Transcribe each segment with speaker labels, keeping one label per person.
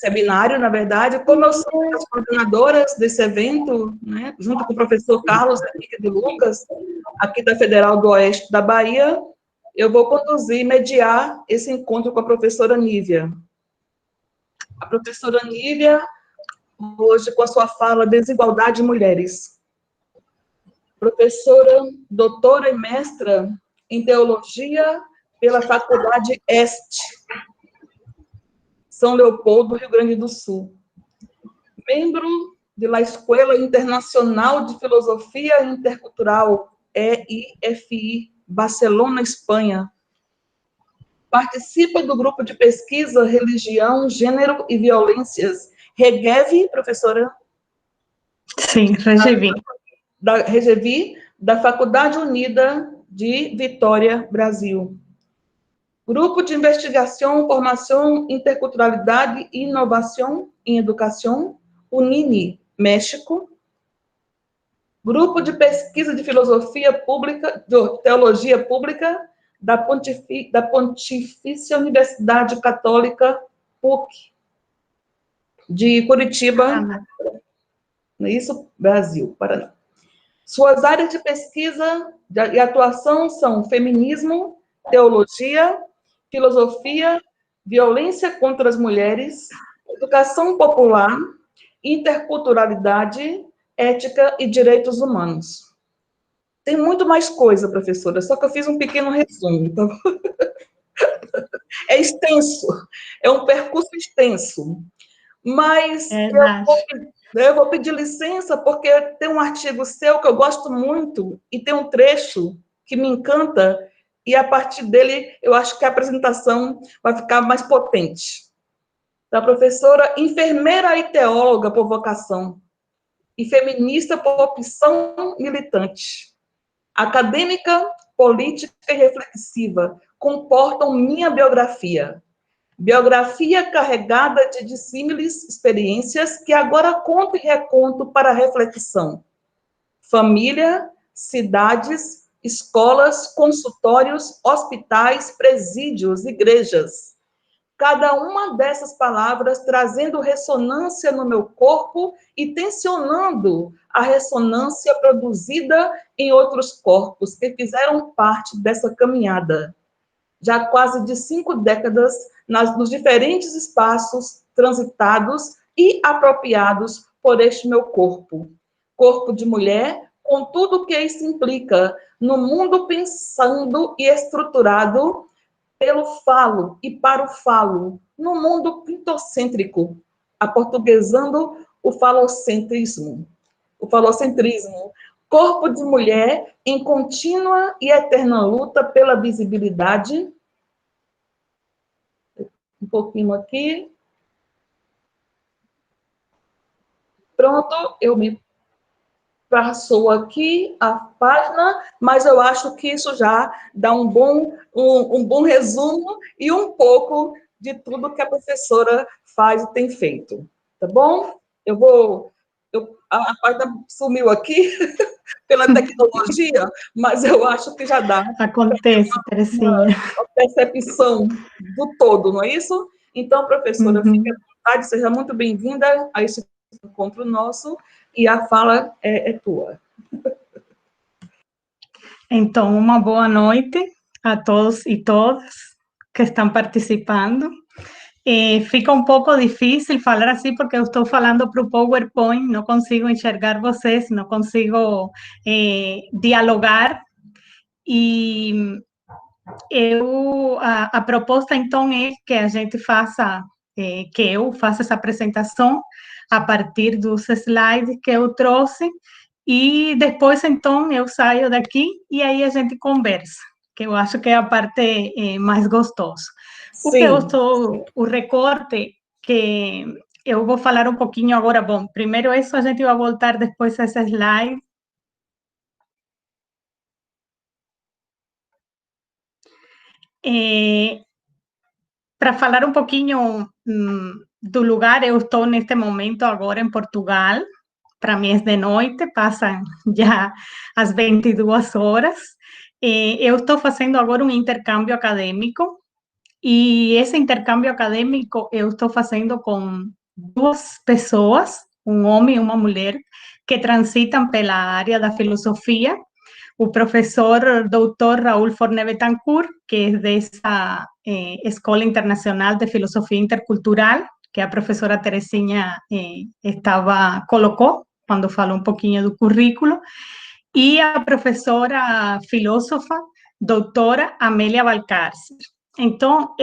Speaker 1: seminário, na verdade, como eu sou uma das coordenadoras desse evento, né, junto com o professor Carlos Henrique de Lucas, aqui da Federal do Oeste da Bahia, eu vou conduzir e mediar esse encontro com a professora Nívia. A professora Nívia, hoje, com a sua fala Desigualdade de Mulheres. Professora, doutora e mestra em Teologia pela Faculdade Este, São Leopoldo, Rio Grande do Sul. Membro da Escola Internacional de Filosofia Intercultural, EIFI, Barcelona, Espanha. Participa do grupo de pesquisa Religião, Gênero e Violências, REGEV, professora?
Speaker 2: Sim, REGEVI.
Speaker 1: Da REGEVI, da Faculdade Unida de Vitória, Brasil. Grupo de Investigação, Formação, Interculturalidade e Inovação em Educação, UNINI, México. Grupo de Pesquisa de Filosofia Pública, de Teologia Pública, da Pontifícia Universidade Católica, PUC, de Curitiba, isso, Brasil, Paraná. Suas áreas de pesquisa e atuação são feminismo, teologia, filosofia, violência contra as mulheres, educação popular, interculturalidade, ética e direitos humanos. Tem muito mais coisa, professora, só que eu fiz um pequeno resumo. Então... É extenso, é um percurso extenso. Mas eu vou pedir licença, porque tem um artigo seu que eu gosto muito, e tem um trecho que me encanta, e a partir dele eu acho que a apresentação vai ficar mais potente. Da professora, enfermeira e teóloga por vocação, e feminista por opção militante. Acadêmica, política e reflexiva comportam minha biografia. Biografia carregada de dissímiles experiências que agora conto e reconto para reflexão. Família, cidades, escolas, consultórios, hospitais, presídios, igrejas. Cada uma dessas palavras trazendo ressonância no meu corpo e tensionando a ressonância produzida em outros corpos que fizeram parte dessa caminhada. Já quase de 5 décadas, nos diferentes espaços transitados e apropriados por este meu corpo. Corpo de mulher, com tudo o que isso implica, no mundo pensando e estruturado pelo falo e para o falo, no mundo pintocêntrico, aportuguesando o falocentrismo. Corpo de mulher em contínua e eterna luta pela visibilidade. Um pouquinho aqui. Pronto, eu me passou aqui a página, mas eu acho que isso já dá um bom resumo e um pouco de tudo que a professora faz e tem feito. Tá bom? A página sumiu aqui pela tecnologia, mas eu acho que já dá.
Speaker 2: Acontece, Terezinha.
Speaker 1: Uma percepção do todo, não é isso? Então, professora, fique à vontade, seja muito bem-vinda a esse encontro nosso, e a fala é tua.
Speaker 2: Então, uma boa noite a todos e todas que estão participando. Fica um pouco difícil falar assim, porque eu estou falando para o PowerPoint, não consigo enxergar vocês, não consigo dialogar. E a proposta, então, é que a gente faça, que eu faça essa apresentação a partir dos slides que eu trouxe, e depois, então, eu saio daqui e aí a gente conversa, que eu acho que é a parte mais gostosa. Porque o recorte que eu vou falar um pouquinho agora, bom, primeiro isso, a gente vai voltar depois a esse slide. Para falar um pouquinho do lugar, eu estou neste momento agora em Portugal. Para mim é de noite, passam já as 22 horas. Eu estou fazendo agora um intercâmbio acadêmico E esse intercâmbio acadêmico eu estou fazendo com 2 pessoas, um homem e uma mulher, que transitam pela área da filosofia. O professor doutor Raúl Forné Betancourt, que é dessa Escola Internacional de Filosofia Intercultural, que a professora Teresinha colocou, quando falou um pouquinho do currículo, e a professora filósofa, doutora Amélia Valcárcer. Então,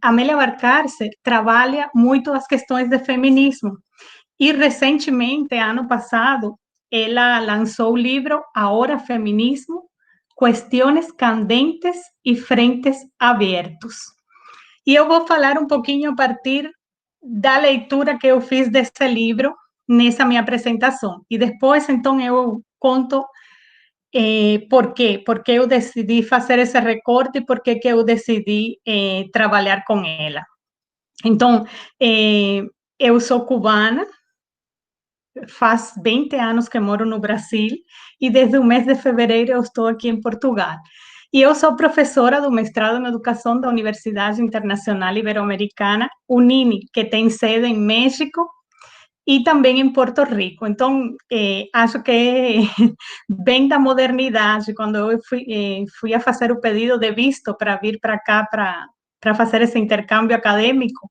Speaker 2: Amélia Valcárcer trabalha muito as questões de feminismo, e recentemente, ano passado, ela lançou o livro Ahora Feminismo, Questões Candentes e Frentes Abertos. E eu vou falar um pouquinho a partir da leitura que eu fiz desse livro nessa minha apresentação. E depois, então, eu conto por quê? Porque eu decidi fazer esse recorte e por que eu decidi trabalhar com ela. Então, eu sou cubana, faz 20 anos que moro no Brasil e desde o mês de fevereiro eu estou aqui em Portugal. E eu sou professora do mestrado em Educação da Universidade Internacional Ibero-Americana, UNINI, que tem sede em México e também em Porto Rico. Então, acho que é bem da modernidade, quando eu fui a fazer o pedido de visto para vir para cá para fazer esse intercâmbio acadêmico,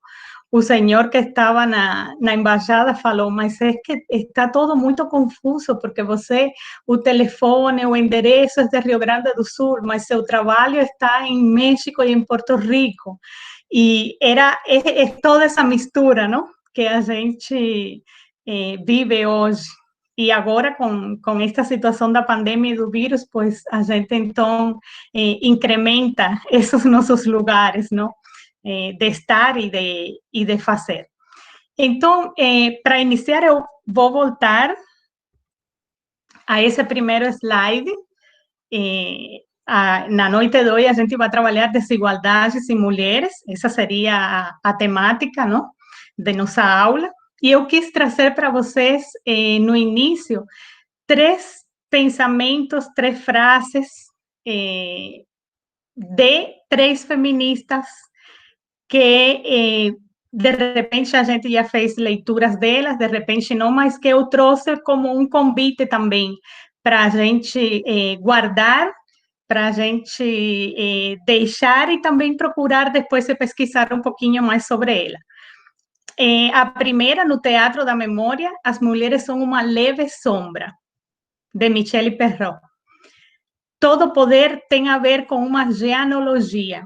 Speaker 2: o senhor que estava na embaixada falou, mas é que está todo muito confuso, porque o telefone, o endereço é de Rio Grande do Sul, mas seu trabalho está em México e em Porto Rico. E é toda essa mistura, não? Que a gente vive hoje. E agora, com esta situação da pandemia e do vírus, pois a gente, então, incrementa esses nossos lugares, não? De estar e de fazer. Então, para iniciar, eu vou voltar a esse primeiro slide. Na noite de hoje, a gente vai trabalhar desigualdades e mulheres, essa seria a temática, não? De nossa aula. E eu quis trazer para vocês, no início, 3 pensamentos, 3 frases de 3 feministas que de repente a gente já fez leituras delas, de repente não, mas que eu trouxe como um convite também para a gente guardar, para a gente deixar e também procurar depois de pesquisar um pouquinho mais sobre ela. A primeira, no Teatro da Memória, As Mulheres São uma Leve Sombra, de Michelle Perrault. Todo poder tem a ver com uma genealogia,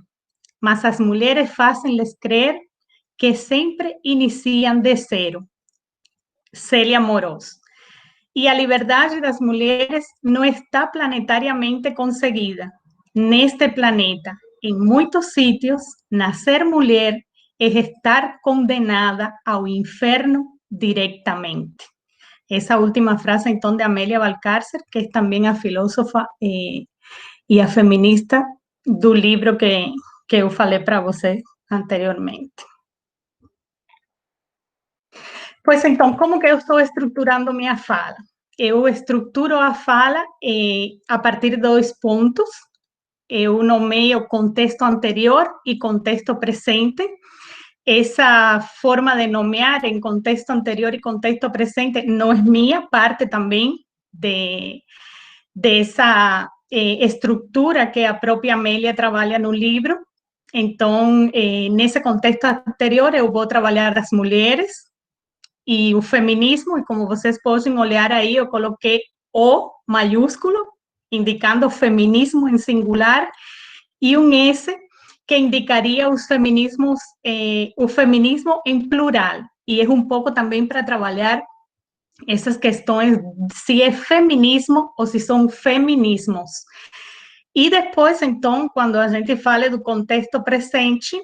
Speaker 2: mas as mulheres fazem-lhes crer que sempre iniciam de zero. Célia Amorós. E a liberdade das mulheres não está planetariamente conseguida. Neste planeta, em muitos sítios, nascer mulher é estar condenada ao inferno diretamente. Essa última frase, então, de Amélia Valcárcer, que é também a filósofa e a feminista do livro que eu falei para você anteriormente. Pois então, como que eu estou estruturando minha fala? Eu estruturo a fala a partir de 2 pontos. Eu nomeio contexto anterior e contexto presente. Essa forma de nomear em contexto anterior e contexto presente não é minha, parte também dessa estrutura que a própria Amélia trabalha no livro. Então, nesse contexto anterior, eu vou trabalhar as mulheres e o feminismo, e como vocês podem olhar aí, eu coloquei O maiúsculo, indicando feminismo em singular, e um S, que indicaria os feminismos, o feminismo em plural. E é um pouco também para trabalhar essas questões, se é feminismo ou se são feminismos. E depois, então, quando a gente fala do contexto presente,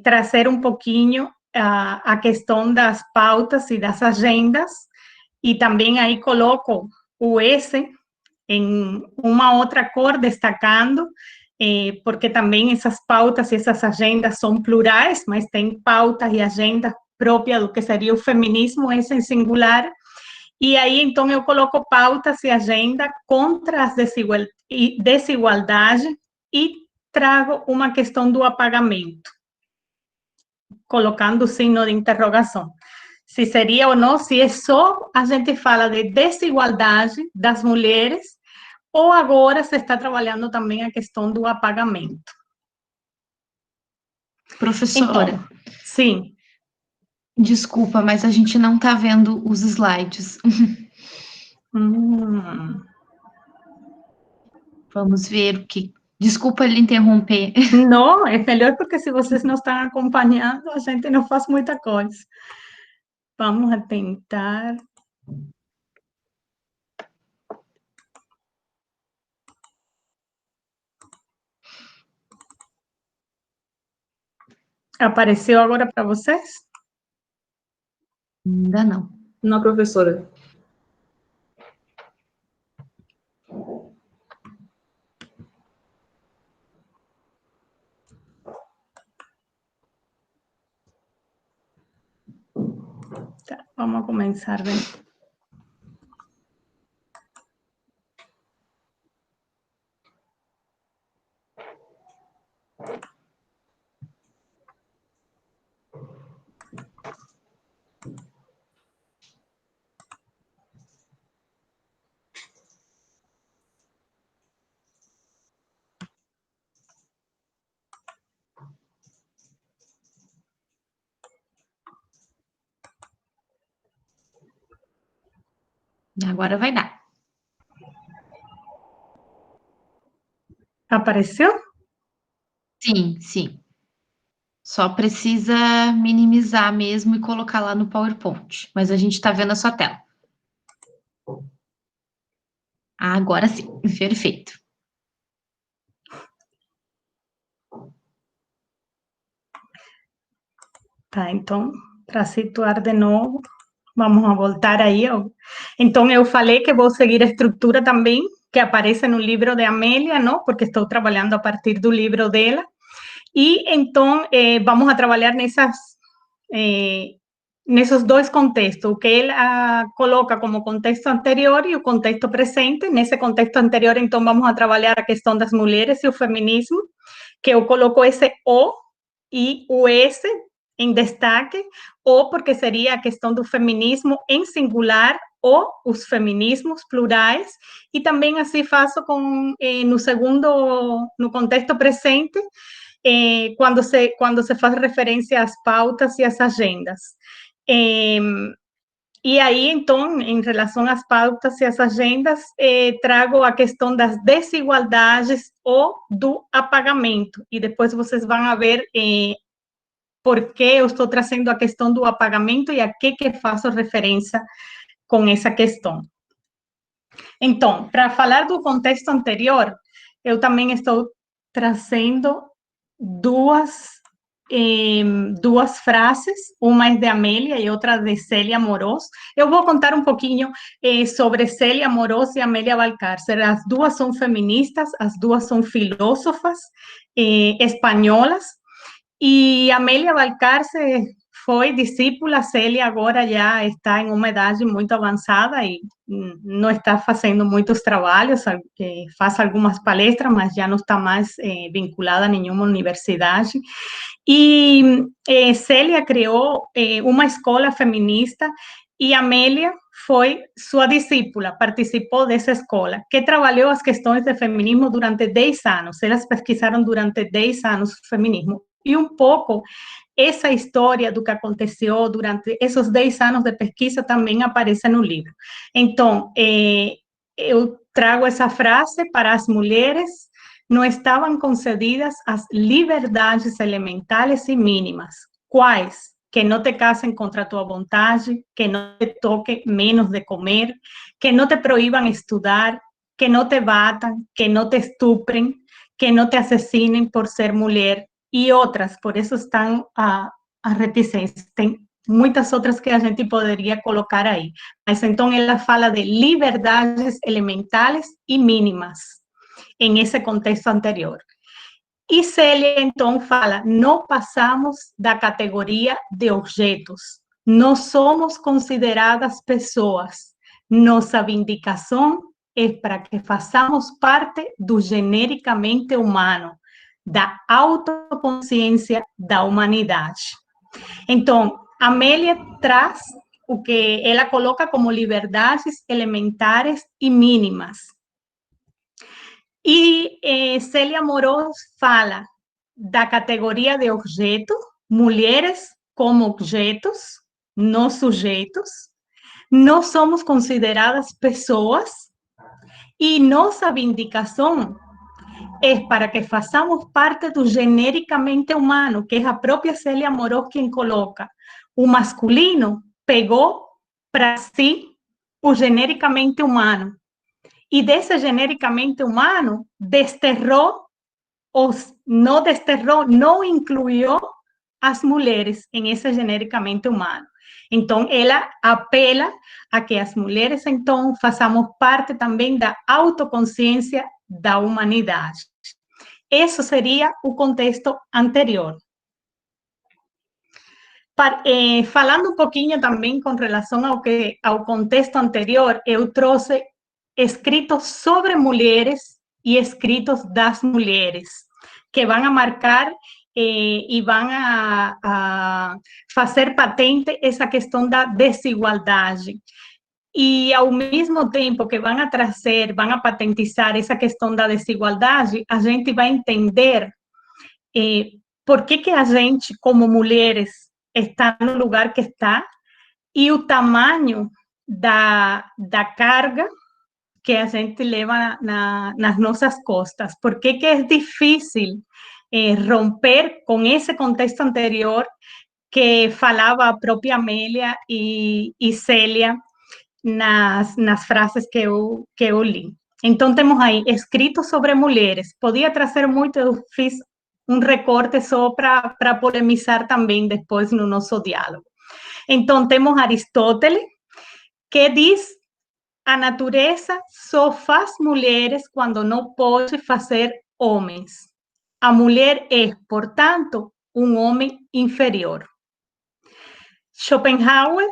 Speaker 2: trazer um pouquinho a questão das pautas e das agendas, e também aí coloco o S em uma outra cor, destacando, porque também essas pautas e essas agendas são plurais, mas tem pautas e agendas próprias do que seria o feminismo, esse em singular, e aí então eu coloco pautas e agenda contra as desigualdades e trago uma questão do apagamento, colocando o signo de interrogação. Se seria ou não, se é só a gente fala de desigualdade das mulheres, ou agora se está trabalhando também a questão do apagamento.
Speaker 3: Professora.
Speaker 2: Então, sim.
Speaker 3: Desculpa, mas a gente não está vendo os slides. Vamos ver o que... Desculpa lhe interromper.
Speaker 2: Não, é melhor porque se vocês não estão acompanhando, a gente não faz muita coisa. Vamos a tentar. Apareceu agora para vocês?
Speaker 3: Ainda não.
Speaker 1: Não, professora.
Speaker 2: Tá, vamos começar, né?
Speaker 3: Agora vai dar.
Speaker 2: Apareceu?
Speaker 3: Sim, sim. Só precisa minimizar mesmo e colocar lá no PowerPoint. Mas a gente está vendo a sua tela. Agora sim, perfeito.
Speaker 2: Tá, então, para situar de novo, vamos a voltar aí. Então, eu falei que vou seguir a estrutura também, que aparece no livro de Amélia, não? Porque estou trabalhando a partir do livro dela. E, então, vamos a trabalhar nesses dois contextos, o que ela coloca como contexto anterior e o contexto presente. Nesse contexto anterior, então, vamos a trabalhar a questão das mulheres e o feminismo, que eu coloco esse O e o S em destaque, ou porque seria a questão do feminismo em singular ou os feminismos plurais, e também assim faço no contexto presente, quando se faz referência às pautas e às agendas. E aí, então, em relação às pautas e às agendas, trago a questão das desigualdades ou do apagamento, e depois vocês vão ver por que eu estou trazendo a questão do apagamento e a que faço referência com essa questão. Então, para falar do contexto anterior, eu também estou trazendo duas frases, uma é de Amélia e outra de Célia Amorós. Eu vou contar um pouquinho sobre Célia Amorós e Amélia Valcárcel. As duas são feministas, as duas são filósofas espanholas, e Amélia Valcárcel foi discípula. Célia agora já está em uma idade muito avançada e não está fazendo muitos trabalhos, faz algumas palestras, mas já não está mais vinculada a nenhuma universidade. E Célia criou uma escola feminista e Amélia foi sua discípula, participou dessa escola, que trabalhou as questões de feminismo durante 10 anos. Elas pesquisaram durante 10 anos o feminismo. E um pouco essa história do que aconteceu durante esses 10 anos de pesquisa também aparece no livro. Então, eu trago essa frase: para as mulheres não estavam concedidas as liberdades elementares e mínimas. Quais? Que não te casem contra a tua vontade, que não te toque menos de comer, que não te proíbam estudar, que não te batam, que não te estuprem, que não te assassinem por ser mulher, e outras. Por isso estão as reticências. Tem muitas outras que a gente poderia colocar aí. Mas então ela fala de liberdades elementares e mínimas em esse contexto anterior. E Célia, então, fala: não passamos da categoria de objetos, não somos consideradas pessoas, nossa vindicação é para que façamos parte do genericamente humano, da autoconsciência da humanidade. Então, Amélia traz o que ela coloca como liberdades elementares e mínimas. E Célia Amorós fala da categoria de objeto, mulheres como objetos, não sujeitos. Nós somos consideradas pessoas e nossa vindicação é para que façamos parte do genericamente humano, que é a própria Célia Amorós quem coloca. O masculino pegou para si o genericamente humano. E desse genericamente humano, desterrou, ou não incluiu as mulheres em esse genericamente humano. Então, ela apela a que as mulheres, então, façamos parte também da autoconsciência da humanidade. Isso seria o contexto anterior. Falando um pouquinho também com relação ao contexto anterior, eu trouxe escritos sobre mulheres e escritos das mulheres, que vão a marcar e vão a fazer patente essa questão da desigualdade. E, ao mesmo tempo que vão a trazer, vão a patentizar essa questão da desigualdade, a gente vai entender por que a gente, como mulheres, está no lugar que está e o tamanho da carga que a gente leva nas nossas costas. Por que é difícil romper com esse contexto anterior que falava a própria Amélia e Célia nas frases que eu li. Então, temos aí escritos sobre mulheres. Podia trazer muito, eu fiz um recorte só para polemizar também depois no nosso diálogo. Então, temos Aristóteles, que diz: a natureza só faz mulheres quando não pode fazer homens. A mulher é, portanto, um homem inferior. Schopenhauer: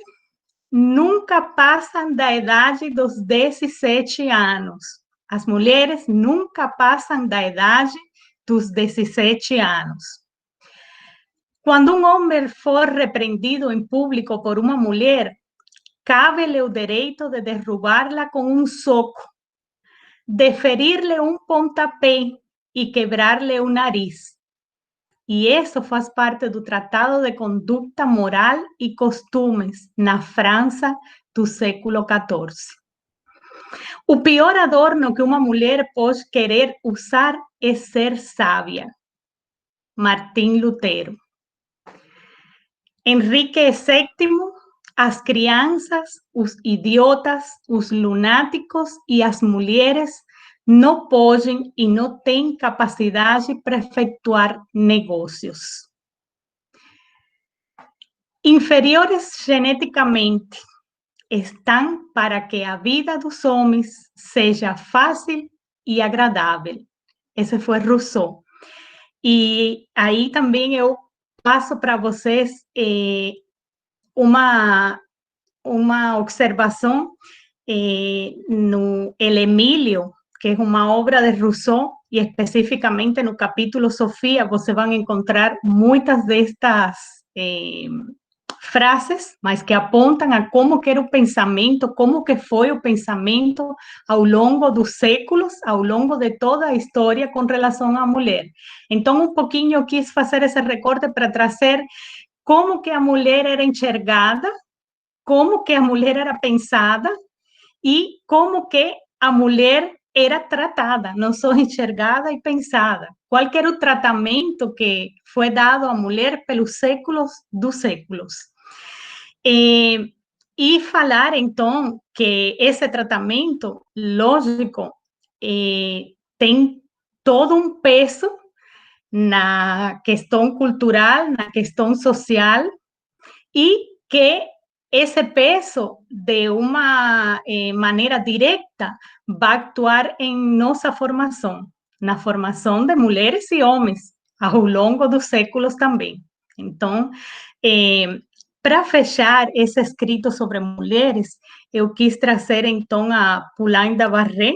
Speaker 2: nunca passam da idade dos 17 anos. As mulheres nunca passam da idade dos 17 anos. Quando um homem for repreendido em público por uma mulher, cabe-lhe o direito de derrubá-la com um soco, de ferir-lhe um pontapé e quebrar-lhe o nariz. E isso faz parte do Tratado de Conduta Moral e Costumes, na França do século XIV. O pior adorno que uma mulher pode querer usar é ser sábia. Martim Lutero. Henrique VII: as crianças, os idiotas, os lunáticos e as mulheres não podem e não têm capacidade para efetuar negócios. Inferiores geneticamente estão para que a vida dos homens seja fácil e agradável. Esse foi Rousseau. E aí também eu passo para vocês uma observação no El Emílio, que é uma obra de Rousseau, e especificamente no capítulo Sofia, você vai encontrar muitas destas frases, mas que apontam a como que era o pensamento, como que foi o pensamento ao longo dos séculos, ao longo de toda a história com relação à mulher. Então, um pouquinho eu quis fazer esse recorte para trazer como que a mulher era enxergada, como que a mulher era pensada e como que a mulher era tratada, não só enxergada e pensada. Qual era o tratamento que foi dado à mulher pelos séculos dos séculos. E falar, então, que esse tratamento, lógico, tem todo um peso na questão cultural, na questão social, e que esse peso, de uma maneira direta, vai actuar em nossa formação, na formação de mulheres e homens, ao longo dos séculos também. Então, para fechar esse escrito sobre mulheres, eu quis trazer, então, a Poulain da Barré,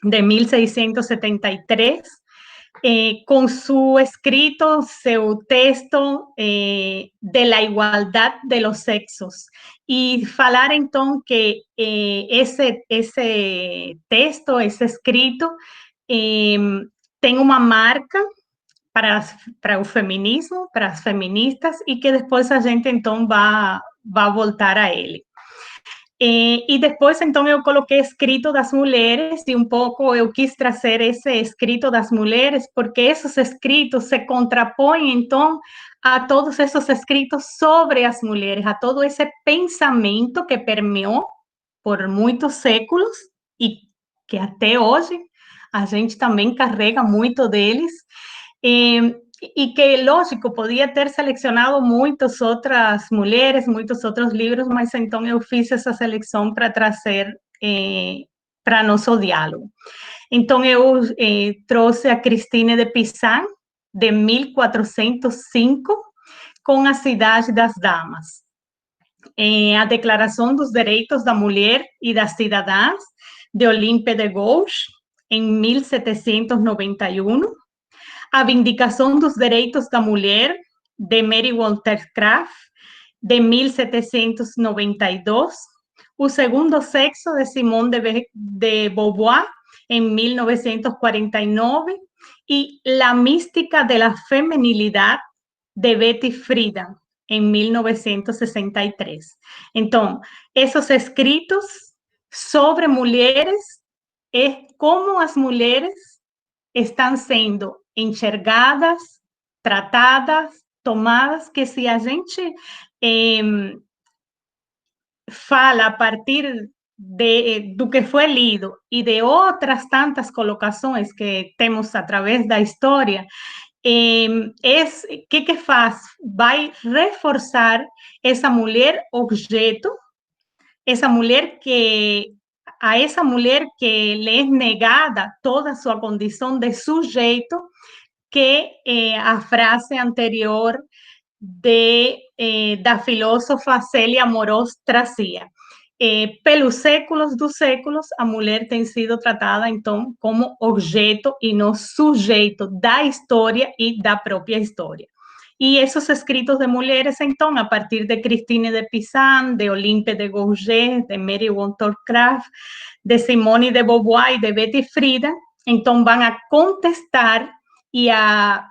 Speaker 2: de 1673, com seu escrito, seu texto de la igualdad de los sexos. E falar, então, que esse texto, esse escrito, tem uma marca para o feminismo, para as feministas, e que depois a gente, então, vai voltar a ele. E depois, então, eu coloquei escrito das mulheres, e um pouco eu quis trazer esse escrito das mulheres, porque esses escritos se contrapõem, então, a todos esses escritos sobre as mulheres, a todo esse pensamento que permeou por muitos séculos e que até hoje a gente também carrega muito deles. E que, lógico, podia ter selecionado muitas outras mulheres, muitos outros livros, mas então eu fiz essa seleção para trazer para nosso diálogo. Então eu trouxe a Christine de Pizan, de 1405, com a Cidade das Damas. A Declaração dos Direitos da Mulher e das Cidadãs, de Olympe de Gouges, em 1791, a Vindicação dos Direitos da Mulher, de Mary Wollstonecraft, de 1792, O Segundo Sexo, de Simone de Beauvoir, em 1949, e La Mística de la Feminilidade, de Betty Friedan, em 1963. Então, esses escritos sobre mulheres é como as mulheres estão sendo enxergadas, tratadas, tomadas, que se a gente fala a partir do que foi lido e de outras tantas colocações que temos através da história, que faz? Vai reforçar essa mulher objeto, essa mulher que a essa mulher que lhe é negada toda a sua condição de sujeito, que a frase anterior da filósofa Célia Amorós trazia. Pelos séculos dos séculos, a mulher tem sido tratada, então, como objeto e não sujeito da história e da própria história. E esses escritos de mulheres, então, a partir de Christine de Pizan, de Olympe de Gouges, de Mary Wollstonecraft, de Simone de Beauvoir e de Betty Friedan, então, vão a contestar e a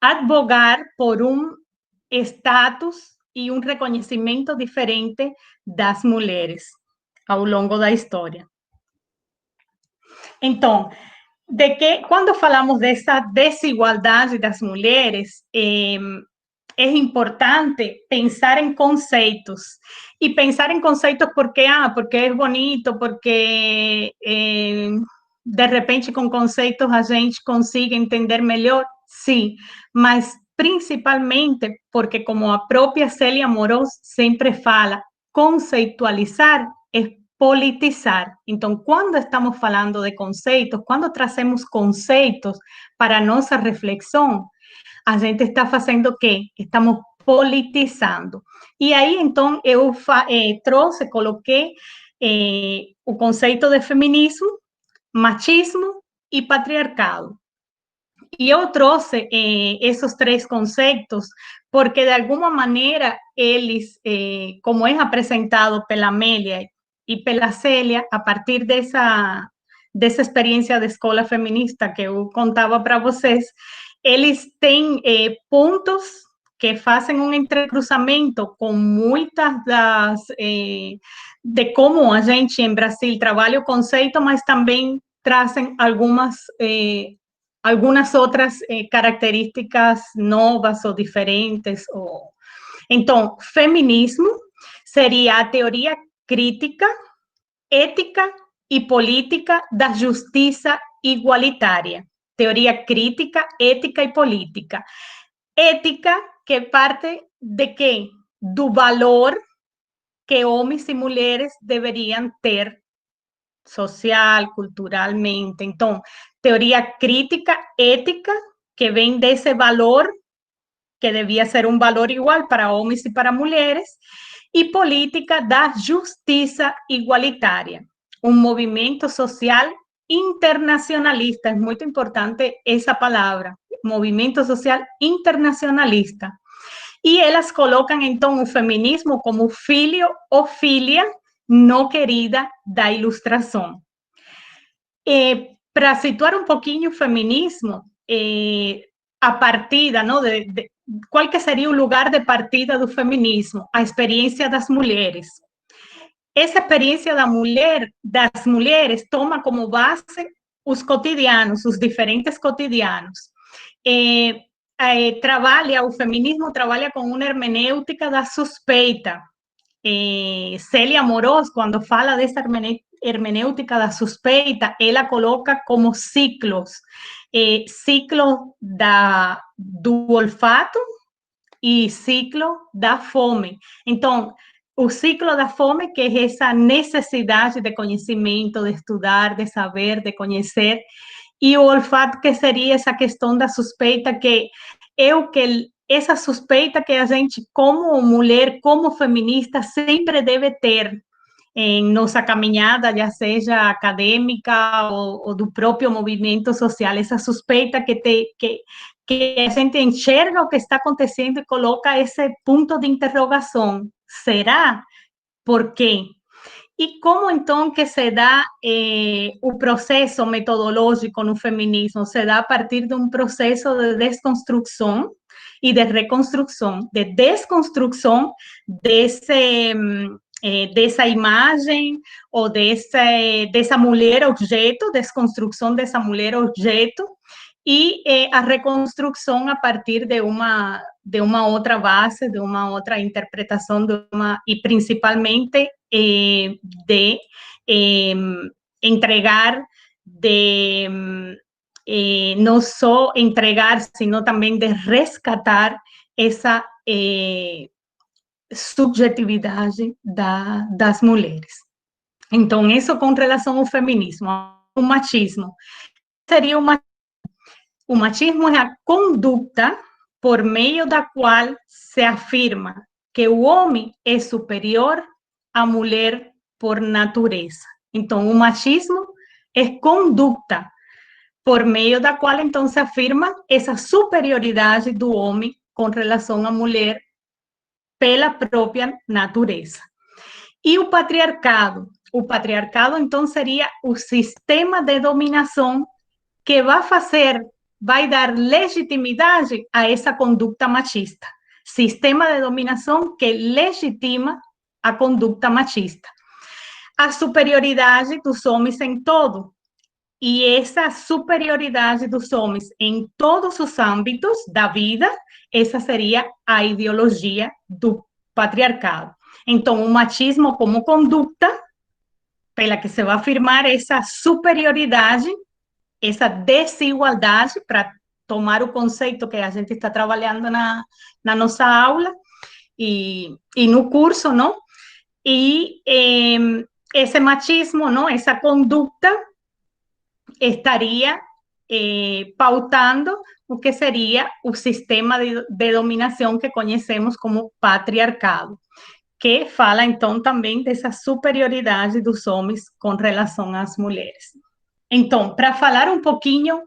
Speaker 2: advogar por status e reconhecimento diferente das mulheres ao longo da história. Então, quando falamos dessa desigualdade das mulheres, é importante pensar em conceitos. E pensar em conceitos porque é bonito, porque de repente com conceitos a gente consiga entender melhor, sim, mas principalmente porque, como a própria Célia Amorós sempre fala, conceitualizar é politizar. Então, quando estamos falando de conceitos, quando trazemos conceitos para nossa reflexão, a gente está fazendo o quê? Estamos politizando. E aí, então, eu coloquei o conceito de feminismo, machismo e patriarcado. E eu trouxe esses três conceitos porque, de alguma maneira, eles, como é apresentado pela Amélia e pela Célia, a partir dessa experiência de escola feminista que eu contava para vocês, eles têm pontos que fazem entrecruzamento com muitas de como a gente em Brasil trabalha o conceito, mas também trazem algumas outras características novas ou diferentes. Então, feminismo seria a teoria crítica, ética e política da justiça igualitária. Teoria crítica, ética e política. Ética, que parte de quê? Do valor que homens e mulheres deveriam ter social, culturalmente. Então, teoria crítica, ética, que vem desse valor, que devia ser um valor igual para homens e para mulheres, e política da justiça igualitária, um movimento social internacionalista, es muy importante esa palabra, movimiento social internacionalista. E elas colocam, então, o feminismo como filho ou filha não querida da ilustração. Para situar um pouquinho o feminismo, a partida, não, qual que seria o lugar de partida do feminismo? A experiência das mulheres. Essa experiência das mulheres toma como base os cotidianos, os diferentes cotidianos. O feminismo trabalha com uma hermenêutica da suspeita. Célia Amorós, quando fala dessa hermenêutica da suspeita, ela coloca como ciclos. Ciclo do olfato e ciclo da fome. Então, o ciclo da fome, que é essa necessidade de conhecimento, de estudar, de saber, de conhecer, e o olfato, que seria essa questão da suspeita, que é o que essa suspeita que a gente, como mulher, como feminista, sempre deve ter em nossa caminhada, já seja acadêmica ou do próprio movimento social, essa suspeita que a gente enxerga o que está acontecendo e coloca esse ponto de interrogação. Será? Por quê? E como, então, que se dá o processo metodológico no feminismo? Se dá a partir de um processo de desconstrução e de reconstrução, de desconstrução dessa imagem ou dessa mulher objeto, desconstrução dessa mulher objeto, e a reconstrução a partir de uma outra base, de uma outra interpretação, e principalmente de entregar, não só entregar, sino também de resgatar essa subjetividade das mulheres. Então, isso com relação ao feminismo. O machismo seria o machismo é a conduta por meio da qual se afirma que o homem é superior à mulher por natureza. Então, o machismo é conduta por meio da qual, então, se afirma essa superioridade do homem com relação à mulher pela própria natureza. E o patriarcado? O patriarcado, então, seria o sistema de dominação que vai dar legitimidade a essa conduta machista. Sistema de dominação que legitima a conduta machista. A superioridade dos homens em todo. E essa superioridade dos homens em todos os âmbitos da vida, essa seria a ideologia do patriarcado. Então, o machismo como conduta, pela que se vai afirmar essa superioridade, essa desigualdade, para tomar o conceito que a gente está trabalhando na nossa aula e no curso, não? E esse machismo, não? Essa conduta estaria pautando o que seria o sistema de dominação que conhecemos como patriarcado, que fala, então, também dessa superioridade dos homens com relação às mulheres. Então, para falar um pouquinho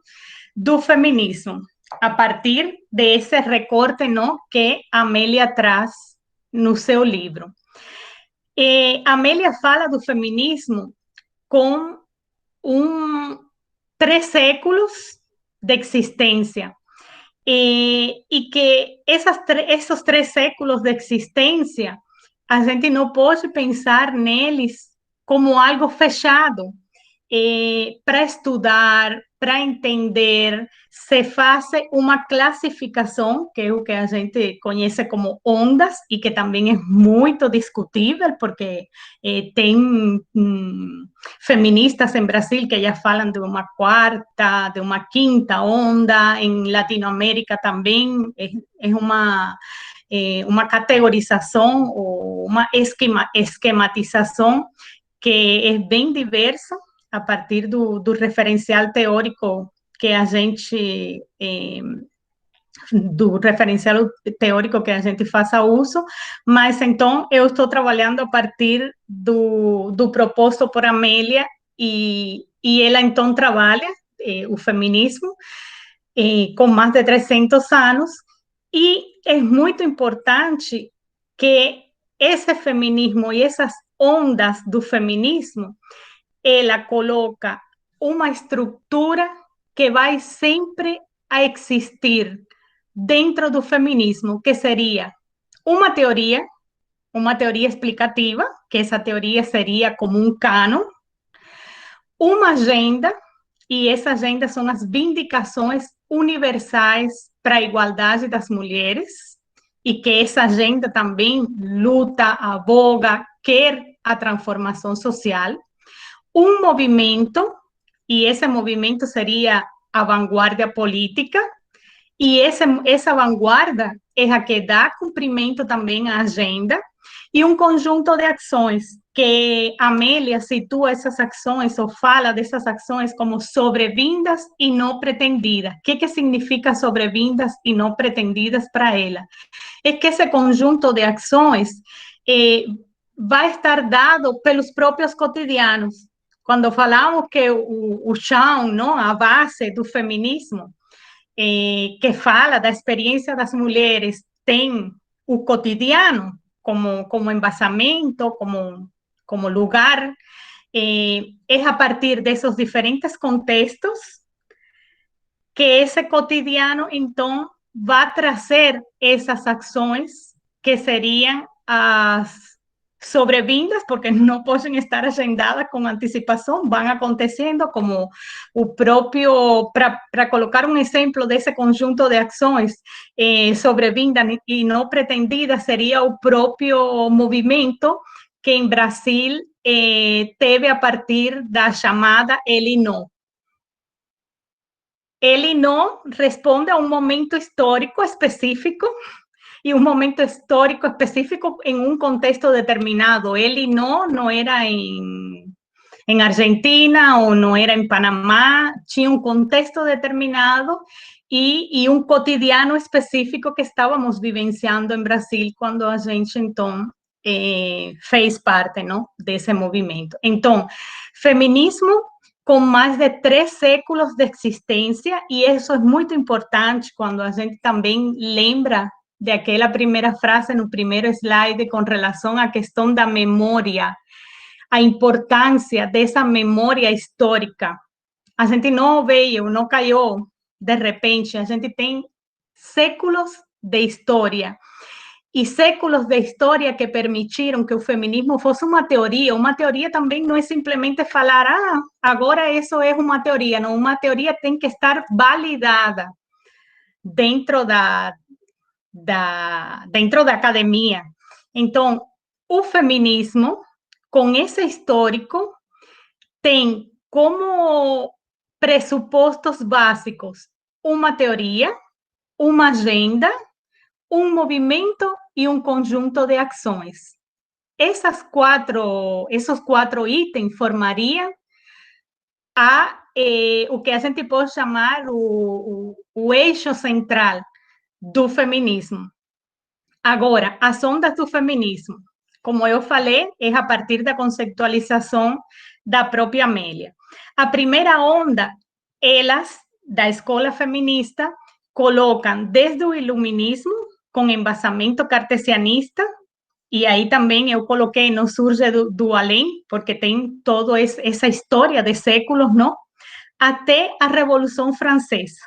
Speaker 2: do feminismo, a partir desse recorte, não, que Amélia traz no seu livro. Amélia fala do feminismo com 3 séculos de existência, e que esses 3 séculos de existência, a gente não pode pensar neles como algo fechado. Para estudar, para entender, se faz uma classificação, que é o que a gente conhece como ondas, e que também é muito discutível, porque tem feministas em Brasil que já falam de uma 4ª, de uma 5ª onda, em Latinoamérica também é uma categorização, ou uma esquematização que é bem diversa, a partir do referencial teórico que a gente faça uso, mas então eu estou trabalhando a partir do proposto por Amélia, e e ela então trabalha o feminismo com mais de 300 anos, e é muito importante que esse feminismo e essas ondas do feminismo, ela coloca uma estrutura que vai sempre a existir dentro do feminismo, que seria uma teoria explicativa, que essa teoria seria como um cânon, uma agenda, e essa agenda são as vindicações universais para a igualdade das mulheres, e que essa agenda também luta, aboga, quer a transformação social. Um movimento, e esse movimento seria a vanguarda política, e essa vanguarda é a que dá cumprimento também à agenda, e um conjunto de ações que Amélia situa essas ações ou fala dessas ações como sobrevindas e não pretendidas. O que significa sobrevindas e não pretendidas para ela? É que esse conjunto de ações vai estar dado pelos próprios cotidianos. Quando falamos que o chão, não, a base do feminismo, que fala da experiência das mulheres, tem o cotidiano como embasamento, como lugar, é a partir desses diferentes contextos que esse cotidiano, então, vai trazer essas ações que seriam as sobrevindas, porque não podem estar agendadas com antecipação, vão acontecendo como o próprio, para colocar um exemplo desse conjunto de ações, sobrevinda e não pretendida, seria o próprio movimento que em Brasil teve a partir da chamada Ele Não. Ele não responde a um momento histórico específico, e um momento histórico específico em um contexto determinado. Ele não era em Argentina ou não era em Panamá, tinha um contexto determinado e um cotidiano específico que estávamos vivenciando em Brasil quando a gente, então, fez parte, não, desse movimento. Então, feminismo com mais de 3 séculos de existência, e isso é muito importante quando a gente também lembra daquela primeira frase no primeiro slide com relação à questão da memória, a importância dessa memória histórica. A gente não veio, não caiu de repente, a gente tem séculos de história, e séculos de história que permitiram que o feminismo fosse uma teoria. Uma teoria também não é simplesmente falar, agora isso é uma teoria. Não, uma teoria tem que estar validada dentro da academia. Então, o feminismo, com esse histórico, tem como pressupostos básicos uma teoria, uma agenda, um movimento e um conjunto de ações. Esses quatro itens formariam o que a gente pode chamar o eixo central do feminismo. Agora, as ondas do feminismo, como eu falei, é a partir da conceitualização da própria Amélia. A primeira onda, elas, da escola feminista, colocam desde o iluminismo, com embasamento cartesianista, e aí também eu coloquei, não surge do além, porque tem toda essa história de séculos, não? Até a Revolução Francesa.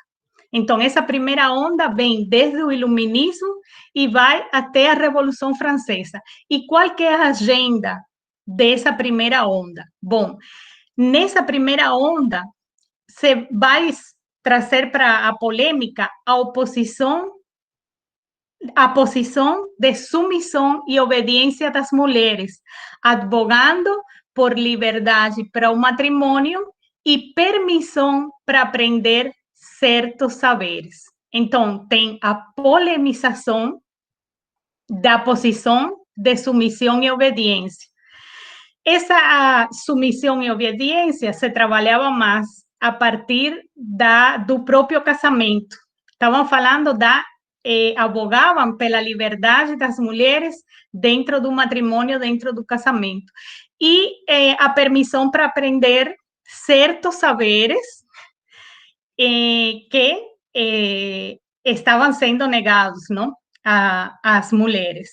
Speaker 2: Então, essa primeira onda vem desde o iluminismo e vai até a Revolução Francesa. E qual que é a agenda dessa primeira onda? Bom, nessa primeira onda, você vai trazer para a polêmica a posição de submissão e obediência das mulheres, advogando por liberdade para o matrimônio e permissão para aprender certos saberes. Então, tem a polemização da posição de submissão e obediência. Essa submissão e obediência se trabalhava mais a partir do próprio casamento. Estavam falando abogavam pela liberdade das mulheres dentro do matrimônio, dentro do casamento. E a permissão para aprender certos saberes que estavam sendo negados, não, às mulheres.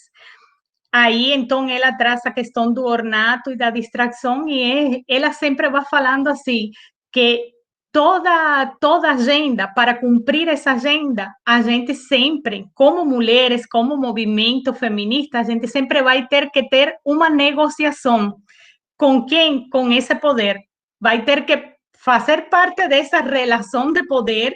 Speaker 2: Aí, então, ela traz a questão do ornato e da distração, e ela sempre vai falando assim, que toda agenda, para cumprir essa agenda, a gente sempre, como mulheres, como movimento feminista, a gente sempre vai ter que ter uma negociação. Com quem? Com esse poder. Vai ter que fazer parte dessa relação de poder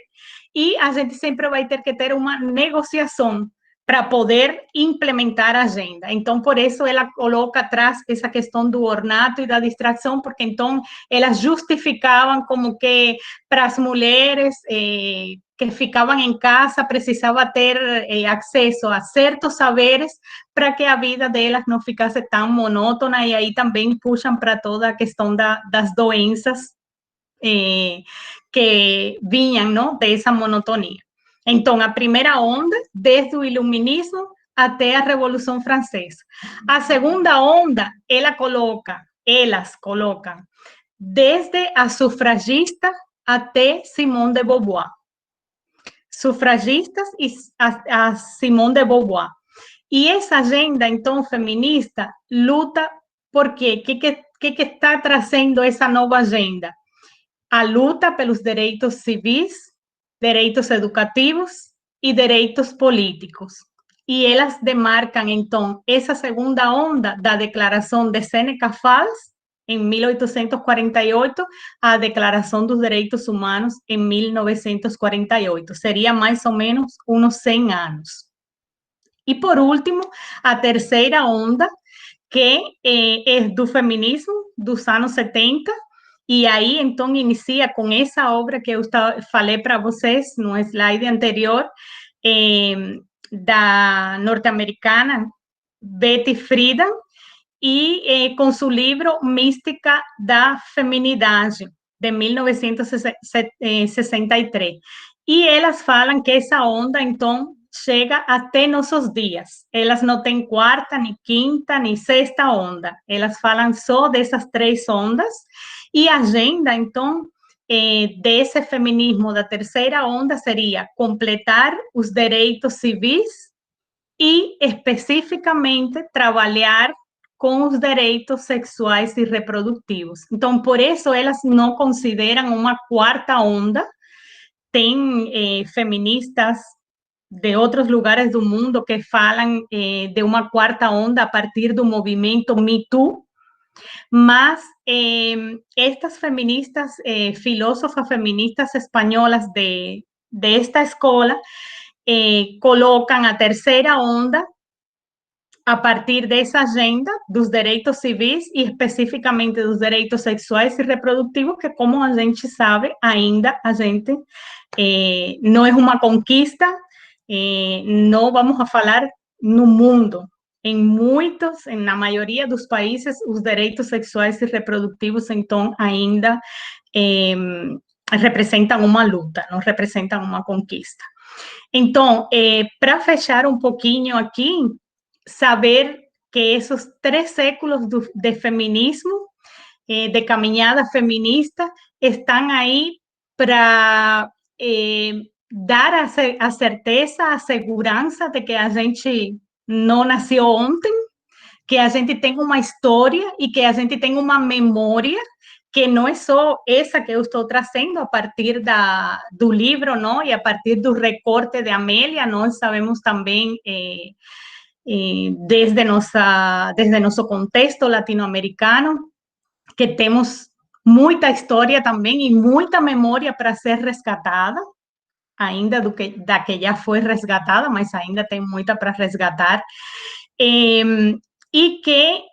Speaker 2: e a gente sempre vai ter que ter uma negociação para poder implementar a agenda. Então, por isso, ela coloca atrás essa questão do ornato e da distração, porque então elas justificavam como que para as mulheres que ficavam em casa precisava ter acesso a certos saberes para que a vida delas não ficasse tão monótona, e aí também puxam para toda a questão das doenças que vinham, não, dessa monotonia. Então, a primeira onda, desde o iluminismo até a Revolução Francesa. A segunda onda, elas colocam desde a sufragista até Simone de Beauvoir. Sufragistas e a Simone de Beauvoir. E essa agenda, então, feminista, luta por quê? O que está trazendo essa nova agenda? A luta pelos direitos civis, direitos educativos e direitos políticos. E elas demarcam, então, essa segunda onda da Declaração de Sêneca Falls, em 1848, a Declaração dos Direitos Humanos, em 1948. Seria mais ou menos uns 100 anos. E, por último, a terceira onda, que é do feminismo dos anos 70, e aí, então, inicia com essa obra que eu falei para vocês no slide anterior, da norte-americana Betty Friedan, e com seu livro Mística da Feminidade, de 1963. E elas falam que essa onda, então, chega até nossos dias. Elas não têm quarta, nem quinta, nem sexta onda. Elas falam só dessas 3 ondas. E a agenda, então, desse feminismo da terceira onda seria completar os direitos civis e, especificamente, trabalhar com os direitos sexuais e reprodutivos. Então, por isso, elas não consideram uma quarta onda. Tem feministas de outros lugares do mundo que falam de uma quarta onda a partir do movimento Me Too, mas estas feministas, filósofas feministas espanholas de esta escola, colocam a terceira onda a partir dessa agenda dos direitos civis e especificamente dos direitos sexuais e reprodutivos, que, como a gente sabe, ainda a gente não é uma conquista, não vamos a falar no mundo. Na maioria dos países, os direitos sexuais e reprodutivos, então, ainda representam uma luta, não representam uma conquista. Então, para fechar um pouquinho aqui, saber que esses 3 séculos de feminismo, de caminhada feminista, estão aí para dar a certeza, a segurança de que a gente não nasceu ontem, que a gente tem uma história e que a gente tem uma memória que não é só essa que eu estou trazendo a partir do livro, não? E a partir do recorte de Amélia, nós sabemos também, desde nosso contexto latino-americano, que temos muita história também e muita memória para ser resgatada, ainda da que já foi resgatada, mas ainda tem muita para resgatar, e que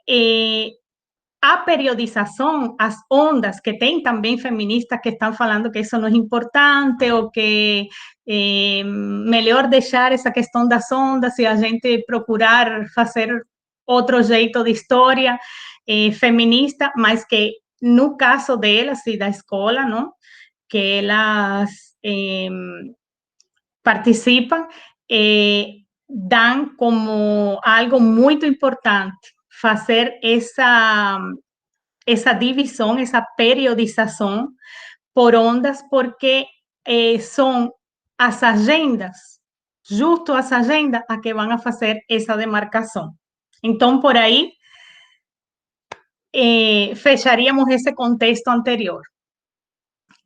Speaker 2: a periodização, as ondas, que tem também feministas que estão falando que isso não é importante, ou que melhor deixar essa questão das ondas e a gente procurar fazer outro jeito de história feminista, mas que no caso delas e da escola, não, que elas participam, dão como algo muito importante fazer essa divisão, essa periodização por ondas, porque são as agendas, justo as agendas, a que vão a fazer essa demarcação. Então, por aí, fecharíamos esse contexto anterior.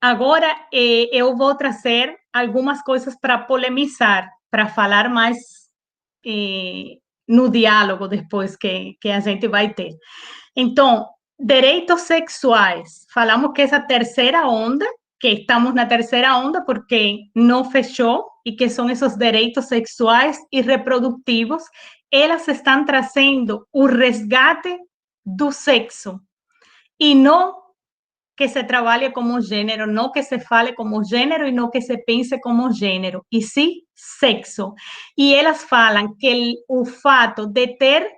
Speaker 2: Agora, eu vou trazer algumas coisas para polemizar, para falar mais no diálogo depois que a gente vai ter. Então, direitos sexuais. Falamos que essa terceira onda, que estamos na terceira onda porque não fechou, e que são esses direitos sexuais e reprodutivos, elas estão trazendo o resgate do sexo, e não que se trabalhe como gênero, não que se fale como gênero e não que se pense como gênero, e sim sexo. E elas falam que o fato de ter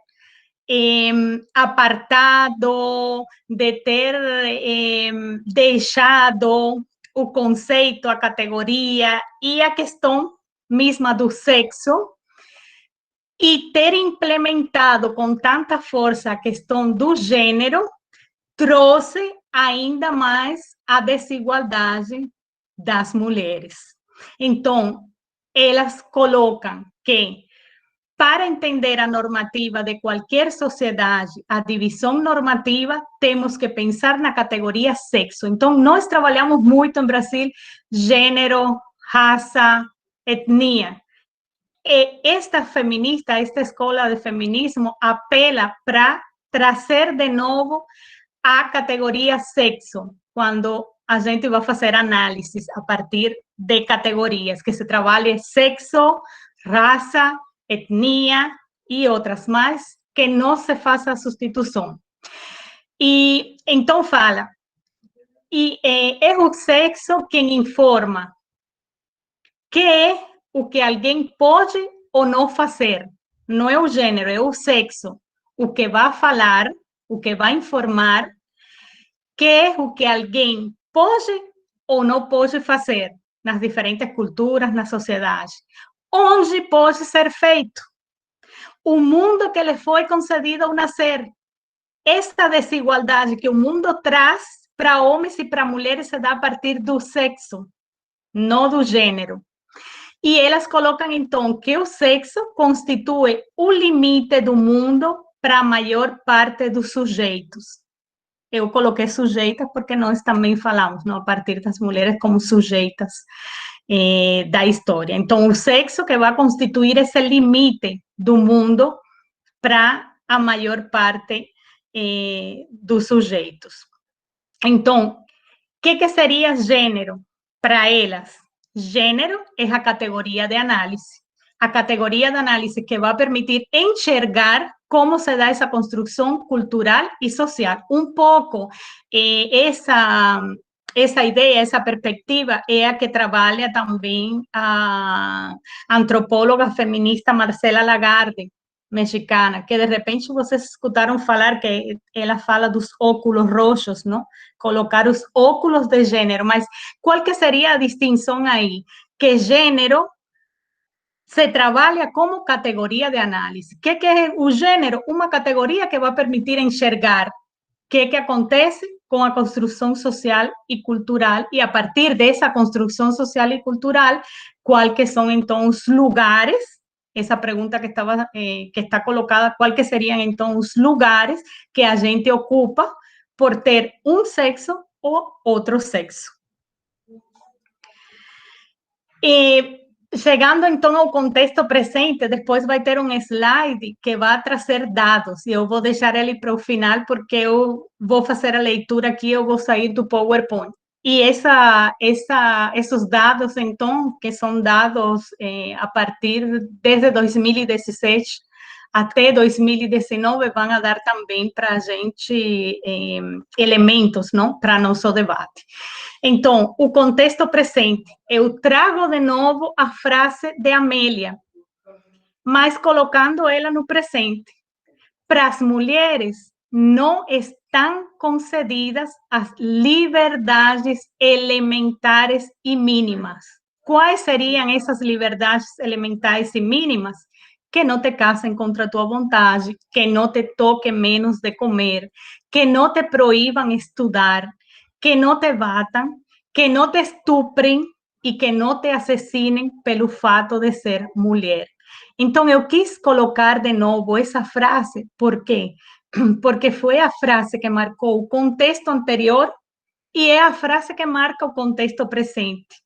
Speaker 2: apartado, de ter deixado o conceito, a categoria e a questão mesma do sexo, e ter implementado com tanta força a questão do gênero, trouxe ainda mais a desigualdade das mulheres. Então, elas colocam que, para entender a normativa de qualquer sociedade, a divisão normativa, temos que pensar na categoria sexo. Então, nós trabalhamos muito em Brasil gênero, raça, etnia. E esta feminista, esta escola de feminismo, apela para trazer de novo a categoria sexo, quando a gente vai fazer análises a partir de categorias, que se trabalhe sexo, raça, etnia e outras mais, que não se faça a substituição. E então fala, e é o sexo quem informa que é o que alguém pode ou não fazer. Não é o gênero, é o sexo. O que vai falar, o que vai informar, que é o que alguém pode ou não pode fazer nas diferentes culturas, na sociedade. Onde pode ser feito. O mundo que lhe foi concedido ao nascer. Esta desigualdade que o mundo traz para homens e para mulheres se dá a partir do sexo, não do gênero. E elas colocam, então, que o sexo constitui o limite do mundo para a maior parte dos sujeitos. Eu coloquei sujeitas porque nós também falamos, não, a partir das mulheres como sujeitas da história. Então, o sexo que vai constituir esse limite do mundo para a maior parte dos sujeitos. Então, o que seria gênero para elas? Gênero é a categoria de análise. A categoria de análise que vai permitir enxergar como se dá essa construção cultural e social. Um pouco essa ideia, essa perspectiva é a que trabalha também a antropóloga feminista Marcela Lagarde, mexicana, que de repente vocês escutaram falar que ela fala dos óculos roxos, não? Colocar os óculos de gênero, mas qual que seria a distinção aí? Que gênero se trabalha como categoria de análise. O que é o gênero? Uma categoria que vai permitir enxergar o que acontece com a construção social e cultural, e a partir dessa construção social e cultural, quais são então os lugares, essa pergunta que está colocada, quais que seriam então os lugares que a gente ocupa por ter um sexo ou outro sexo. E chegando então ao contexto presente, depois vai ter um slide que vai trazer dados, e eu vou deixar ele para o final, porque eu vou fazer a leitura aqui, eu vou sair do PowerPoint. E esses dados, então, que são dados a partir desde 2017 até 2019, vão a dar também para a gente elementos, não, para nosso debate. Então, o contexto presente, eu trago de novo a frase de Amélia, mas colocando ela no presente. Para as mulheres, não estão concedidas as liberdades elementares e mínimas. Quais seriam essas liberdades elementares e mínimas? que não te casem contra a tua vontade, que não te toquem menos de comer, que não te proíbam estudar, que não te batam, que não te estuprem e que não te assassinem pelo fato de ser mulher. Então, eu quis colocar de novo essa frase, por quê? Porque foi a frase que marcou o contexto anterior e é a frase que marca o contexto presente.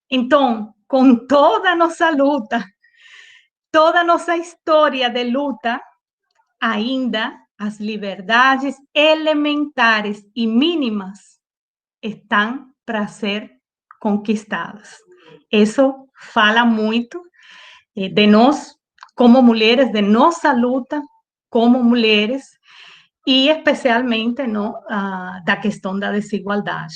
Speaker 2: Então, com toda a nossa luta, toda a nossa história de luta, ainda as liberdades elementares e mínimas estão para ser conquistadas. Isso fala muito de nós como mulheres, de nossa luta como mulheres, e especialmente da questão da desigualdade.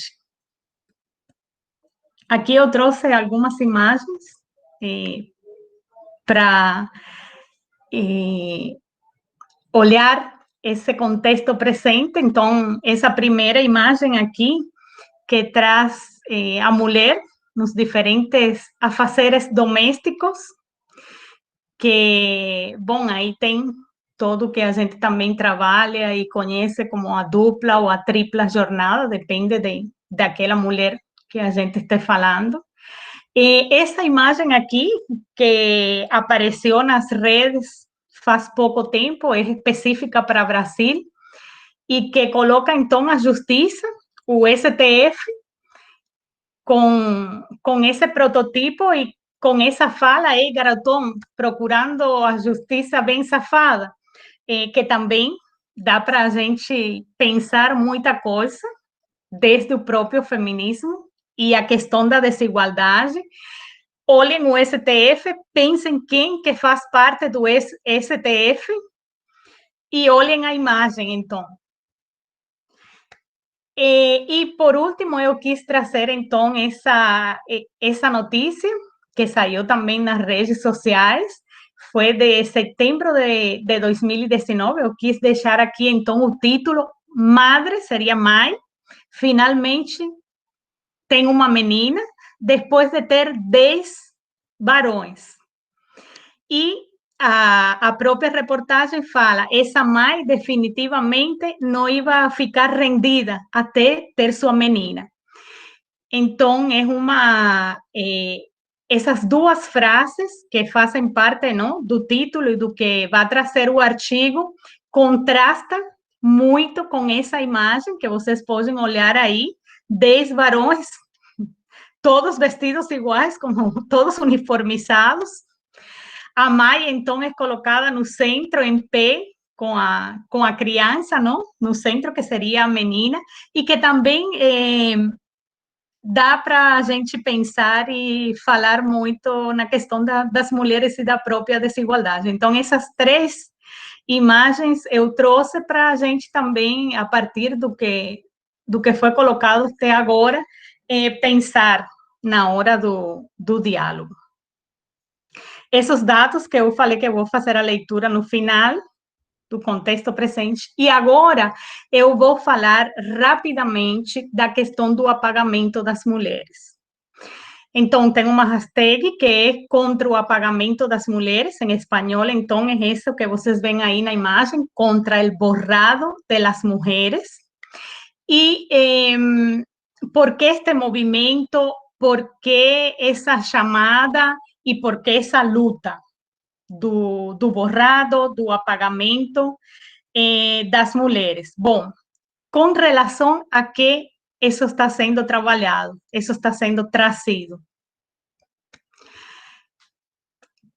Speaker 2: Aqui eu trouxe algumas imagens para olhar esse contexto presente. Então, essa primeira imagem aqui, que traz a mulher nos diferentes afazeres domésticos, que, bom, aí tem todo que a gente também trabalha e conhece como a dupla ou a tripla jornada, depende daquela mulher que a gente está falando. E essa imagem aqui, que apareceu nas redes faz pouco tempo, é específica para o Brasil, e que coloca, então, a justiça, o STF, com esse prototipo e com essa fala aí, garotão, procurando a justiça bem safada, que também dá para a gente pensar muita coisa, desde o próprio feminismo e a questão da desigualdade. Olhem o STF, pensem quem que faz parte do STF e olhem a imagem, então. E por último, eu quis trazer, então, essa notícia, que saiu também nas redes sociais, foi de setembro de 2019, eu quis deixar aqui, então, o título, Madre, seria mãe, finalmente tem uma menina, depois de ter 10 varões. E a própria reportagem fala, essa mãe definitivamente não ia ficar rendida até ter sua menina. Então, essas duas frases que fazem parte, não, do título e do que vai trazer o artigo, contrastam muito com essa imagem que vocês podem olhar aí, 10 varões, todos vestidos iguais, como todos uniformizados. A mãe, então, é colocada no centro, em pé, com a criança, não? No centro, que seria a menina, e que também dá para a gente pensar e falar muito na questão das mulheres e da própria desigualdade. Então, essas três imagens eu trouxe para a gente também, a partir do que foi colocado até agora, pensar na hora do diálogo. Esses dados que eu falei que eu vou fazer a leitura no final do contexto presente. E agora eu vou falar rapidamente da questão do apagamento das mulheres. Então, tem uma hashtag que é contra o apagamento das mulheres, em espanhol, então é isso que vocês veem aí na imagem, contra o borrado de las mujeres. E por que este movimento, por que essa chamada e por que essa luta do borrado, do apagamento das mulheres? Bom, com relação a que isso está sendo trabalhado, isso está sendo trazido.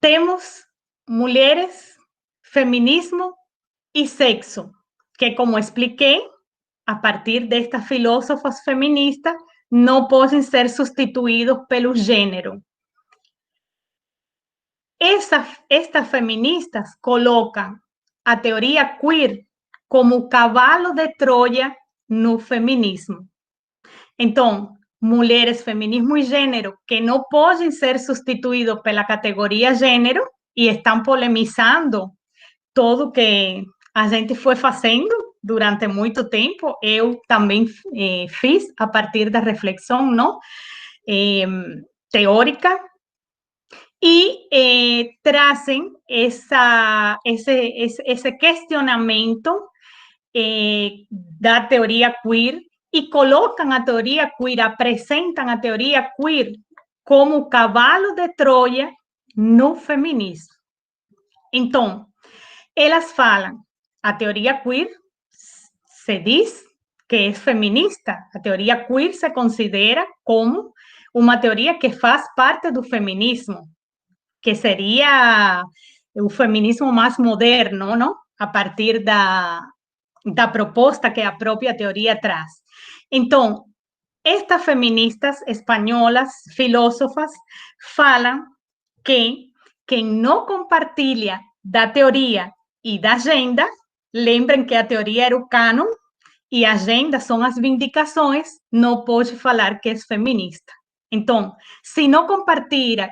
Speaker 2: Temos mulheres, feminismo e sexo, que, como expliquei, a partir destas filósofas feministas, não podem ser substituídos pelo gênero. Estas feministas colocam a teoria queer como o cavalo de Troia no feminismo. Então, mulheres, feminismo e gênero, que não podem ser substituídos pela categoria gênero, e estão polemizando tudo que a gente foi fazendo durante muito tempo. Eu também fiz a partir da reflexão, não? Teórica. e trazem esse questionamento da teoria queer e colocam a teoria queer, apresentam a teoria queer como cavalo de Troia no feminismo. Então, elas falam, a teoria queer se diz que é feminista, a teoria queer se considera como uma teoria que faz parte do feminismo, que seria o feminismo mais moderno, não? A partir da proposta que a própria teoria traz. Então, estas feministas espanholas, filósofas, falam que quem não compartilha da teoria e da agenda, lembrem que a teoria era o cânon e a agenda são as vindicações, não pode falar que é feminista. Então, se não compartilha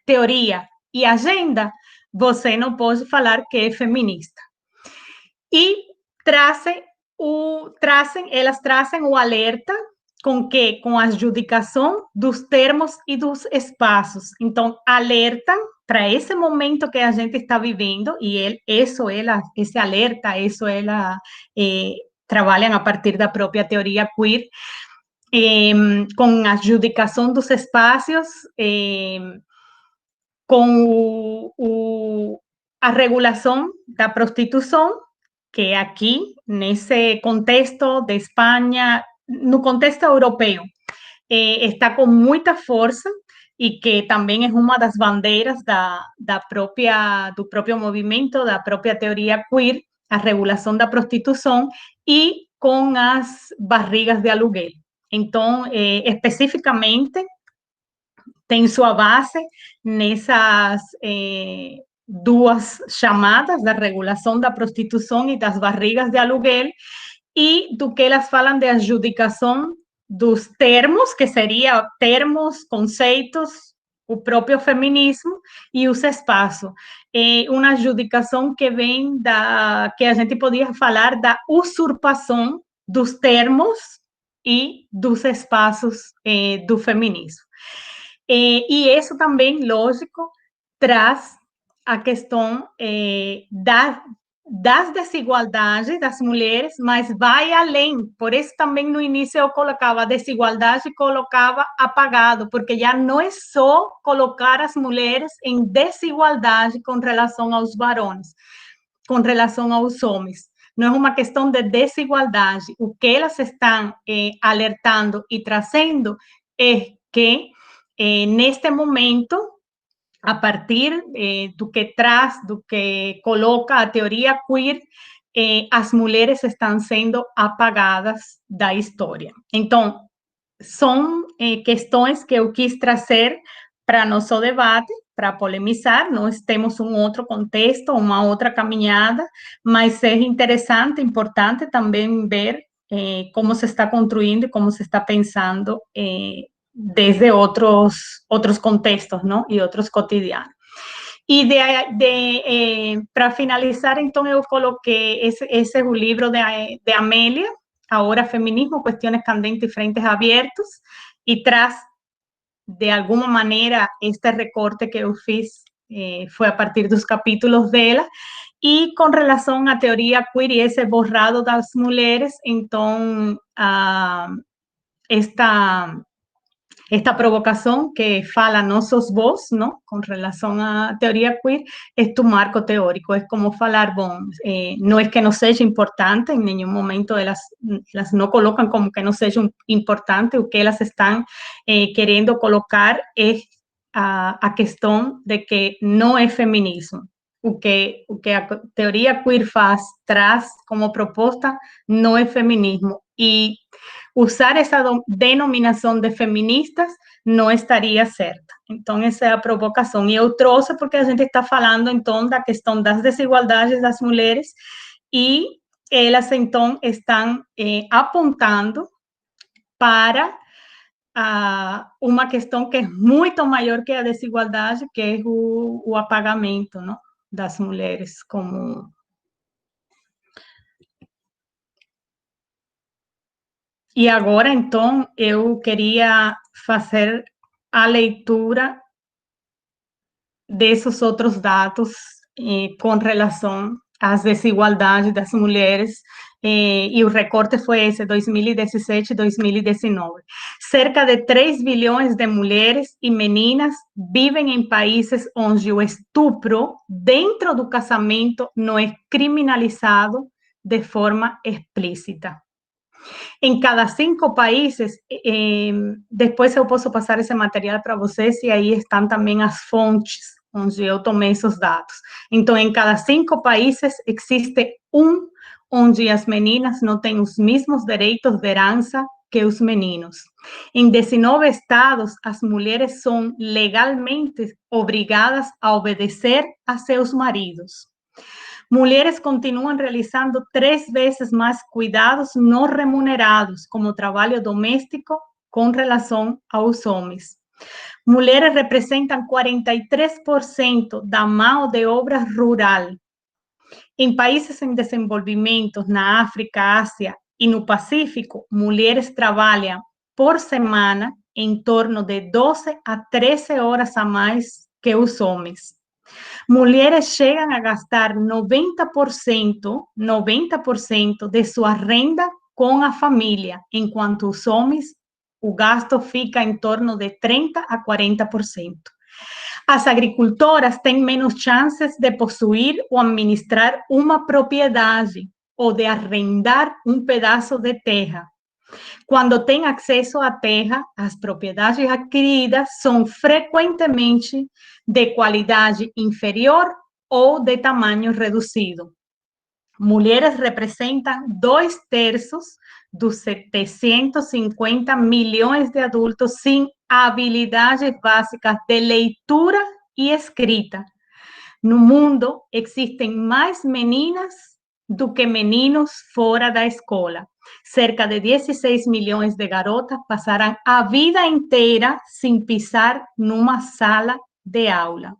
Speaker 2: teoria e agenda, você não pode falar que é feminista. E elas trazem o alerta com a adjudicação dos termos e dos espaços. Então, alertam para esse momento que a gente está vivendo, e esse alerta, trabalham a partir da própria teoria queer, com a adjudicação dos espaços, com a regulação da prostituição, que aqui, nesse contexto de Espanha, no contexto europeu, está com muita força e que também é uma das bandeiras do próprio movimento, da própria teoria queer, a regulação da prostituição e com as barrigas de aluguel. Então, especificamente, tem sua base nessas duas chamadas, da regulação da prostituição e das barrigas de aluguel, e do que elas falam de adjudicação dos termos, que seria termos, conceitos, o próprio feminismo e os espaços. Uma adjudicação que vem que a gente podia falar da usurpação dos termos e dos espaços do feminismo. E isso também, lógico, traz a questão das desigualdades das mulheres, mas vai além. Por isso também no início eu colocava desigualdade e colocava apagado, porque já não é só colocar as mulheres em desigualdade com relação aos varões, com relação aos homens. Não é uma questão de desigualdade. O que elas estão alertando e trazendo é que neste momento, a partir do que coloca a teoria queer, as mulheres estão sendo apagadas da história. Então, são questões que eu quis trazer para nosso debate, para polemizar. Nós temos um outro contexto, uma outra caminhada, mas é interessante, importante também ver como se está construindo e como se está pensando desde outros contextos, não? E outros cotidianos. E para finalizar, então, eu coloquei esse é o livro de Amélia, Ahora Feminismo, Cuestiones Candentes y Frentes Abiertos, e traz, de alguma maneira, este recorte que eu fiz foi a partir dos capítulos dela, e com relação à teoria queer e esse borrado das mulheres, então, esta provocação que fala não sos vos, não? Com relação à teoria queer, é tu marco teórico, é como falar, bom, não é que não seja importante, em nenhum momento elas não colocam como que não seja importante, o que elas estão querendo colocar é a questão de que não é feminismo. O que a teoria queer traz como proposta não é feminismo, e usar essa denominação de feministas não estaria certa. Então, essa é a provocação. E eu trouxe porque a gente está falando, então, da questão das desigualdades das mulheres, e elas, então, estão apontando para uma questão que é muito maior que a desigualdade, que é o apagamento, não? Das mulheres como... E agora, então, eu queria fazer a leitura desses outros dados com relação às desigualdades das mulheres, e o recorte foi esse, 2017 e 2019. Cerca de 3 bilhões de mulheres e meninas vivem em países onde o estupro dentro do casamento não é criminalizado de forma explícita. Em cada 5 países, depois eu posso passar esse material para vocês, e aí estão também as fontes onde eu tomei esses dados. Então, em cada 5 países, existe onde as meninas não têm os mesmos direitos de herança que os meninos. Em 19 estados, as mulheres são legalmente obrigadas a obedecer a seus maridos. Mulheres continuam realizando 3 vezes mais cuidados não remunerados, como trabalho doméstico, com relação aos homens. Mulheres representam 43% da mão de obra rural. Em países em desenvolvimento, na África, Ásia e no Pacífico, mulheres trabalham por semana em torno de 12 a 13 horas a mais que os homens. Mulheres chegam a gastar 90% de sua renda com a família, enquanto os homens, o gasto fica em torno de 30% a 40%. As agricultoras têm menos chances de possuir ou administrar uma propriedade ou de arrendar um pedaço de terra. Quando têm acesso à terra, as propriedades adquiridas são frequentemente de qualidade inferior ou de tamanho reduzido. Mulheres representam 2/3 dos 750 milhões de adultos sem habilidades básicas de leitura e escrita. No mundo, existem mais meninas do que meninos fora da escola. Cerca de 16 milhões de garotas passarão a vida inteira sem pisar numa sala de aula.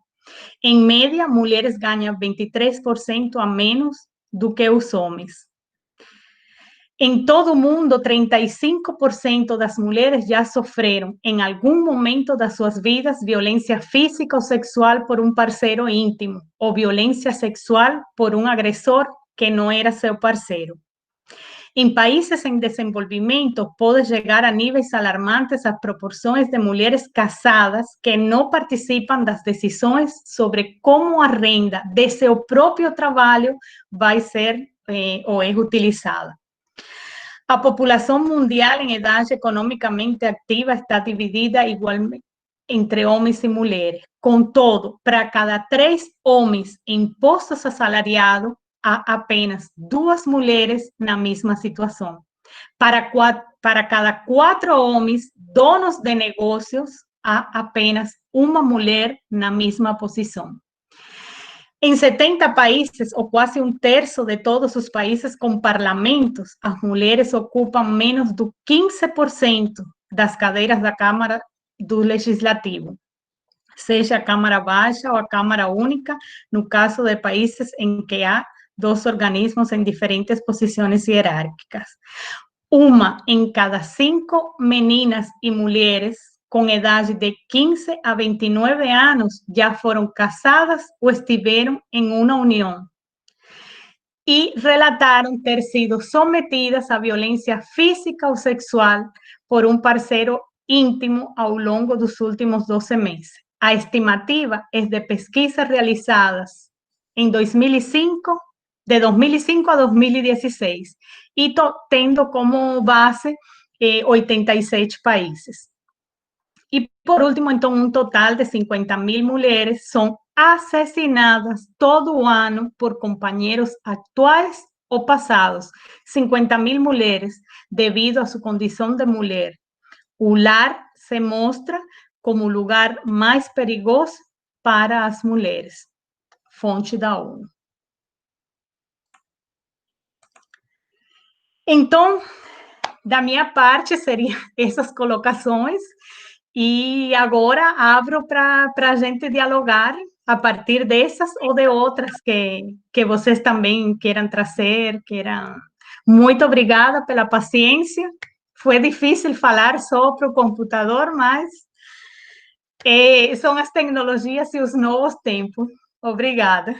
Speaker 2: Em média, mulheres ganham 23% a menos do que os homens. Em todo o mundo, 35% das mulheres já sofreram, em algum momento das suas vidas, violência física ou sexual por um parceiro íntimo, ou violência sexual por um agressor que não era seu parceiro. Em países em desenvolvimento, pode chegar a níveis alarmantes as proporções de mulheres casadas que não participam das decisões sobre como a renda de seu próprio trabalho vai ser ou é utilizada. A população mundial em idade economicamente ativa está dividida igualmente entre homens e mulheres. Contudo, para cada 3 homens em postos assalariados, há apenas 2 mulheres na mesma situação. Para cada 4 homens donos de negócios, há apenas uma mulher na mesma posição. Em 70 países, ou quase 1/3 de todos os países com parlamentos, as mulheres ocupam menos do 15% das cadeiras da Câmara do Legislativo, seja a Câmara Baixa ou a Câmara Única, no caso de países em que há 2 organismos em diferentes posições hierárquicas. Uma em cada 5 meninas e mulheres com idade de 15 a 29 anos já foram casadas ou estiveram em uma união e relataram ter sido submetidas a violência física ou sexual por um parceiro íntimo ao longo dos últimos 12 meses. A estimativa é de pesquisas realizadas em 2005, de 2005 a 2016, e tendo como base 87 países. E, por último, então, um total de 50.000 mulheres são assassinadas todo ano por companheiros atuais ou passados. 50.000 mulheres, devido a sua condição de mulher. O lar se mostra como o lugar mais perigoso para as mulheres. Fonte da ONU. Então, da minha parte, seriam essas colocações. E agora abro para a gente dialogar a partir dessas ou de outras que vocês também queiram trazer. Muito obrigada pela paciência. Foi difícil falar só para o computador, mas São as tecnologias e os novos tempos. Obrigada.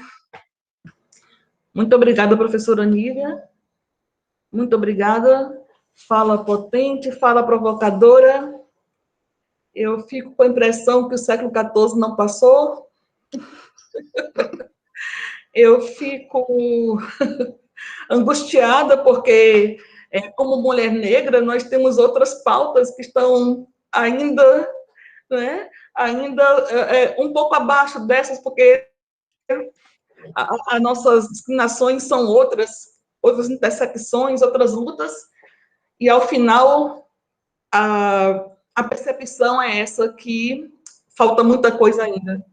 Speaker 1: Muito obrigada, professora Nívia. Muito obrigada. Fala potente, fala provocadora. Eu fico com a impressão que o século XIV não passou. Eu fico angustiada, porque, como mulher negra, nós temos outras pautas que estão ainda, né, um pouco abaixo dessas, porque as nossas discriminações são outras intersecções, outras lutas, e, ao final, a percepção é essa, que falta muita coisa ainda.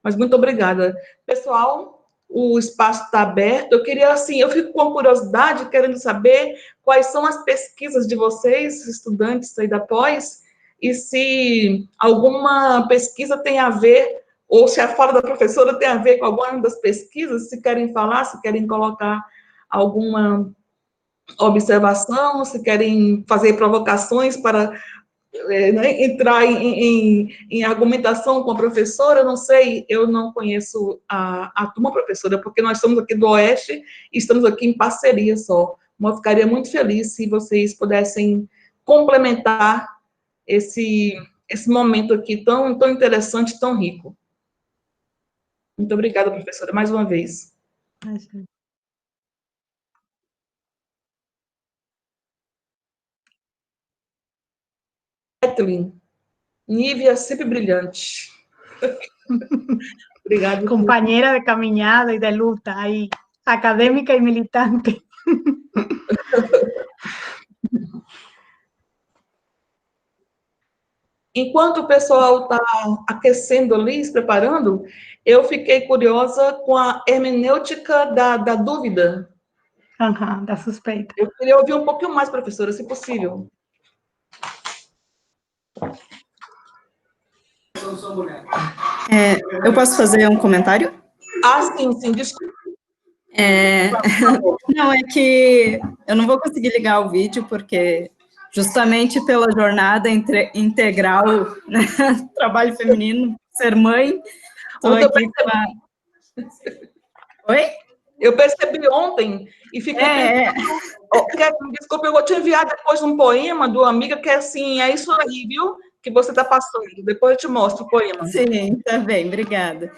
Speaker 1: Mas muito obrigada. Pessoal, o espaço está aberto. Eu queria, assim, eu fico com curiosidade, querendo saber quais são as pesquisas de vocês, estudantes aí da pós, e se alguma pesquisa tem a ver, ou se a fala da professora tem a ver com alguma das pesquisas, se querem falar, se querem colocar alguma observação, se querem fazer provocações para entrar em argumentação com a professora. Eu não sei, eu não conheço a turma, professora, porque nós somos aqui do Oeste e estamos aqui em parceria só. Mas eu ficaria muito feliz se vocês pudessem complementar esse momento aqui tão interessante, tão rico. Muito obrigada, professora, mais uma vez. Kathleen, Nívia, sempre brilhante. Obrigada.
Speaker 2: Companheira de caminhada e de luta, aí, acadêmica e militante.
Speaker 1: Enquanto o pessoal está aquecendo ali, se preparando, eu fiquei curiosa com a hermenêutica da dúvida.
Speaker 2: Da suspeita.
Speaker 1: Eu queria ouvir um pouquinho mais, professora, se possível.
Speaker 4: Eu posso fazer um comentário?
Speaker 1: Sim, desculpa.
Speaker 4: Não, é que eu não vou conseguir ligar o vídeo, porque justamente pela jornada integral, né, trabalho feminino, ser mãe, estou aqui com a... Oi?
Speaker 1: Eu percebi ontem e fiquei pensando... Desculpa, eu vou te enviar depois um poema do amiga, que é assim, é isso aí, viu? Que você está passando. Depois eu te mostro o poema.
Speaker 4: Sim, tá bem, obrigada.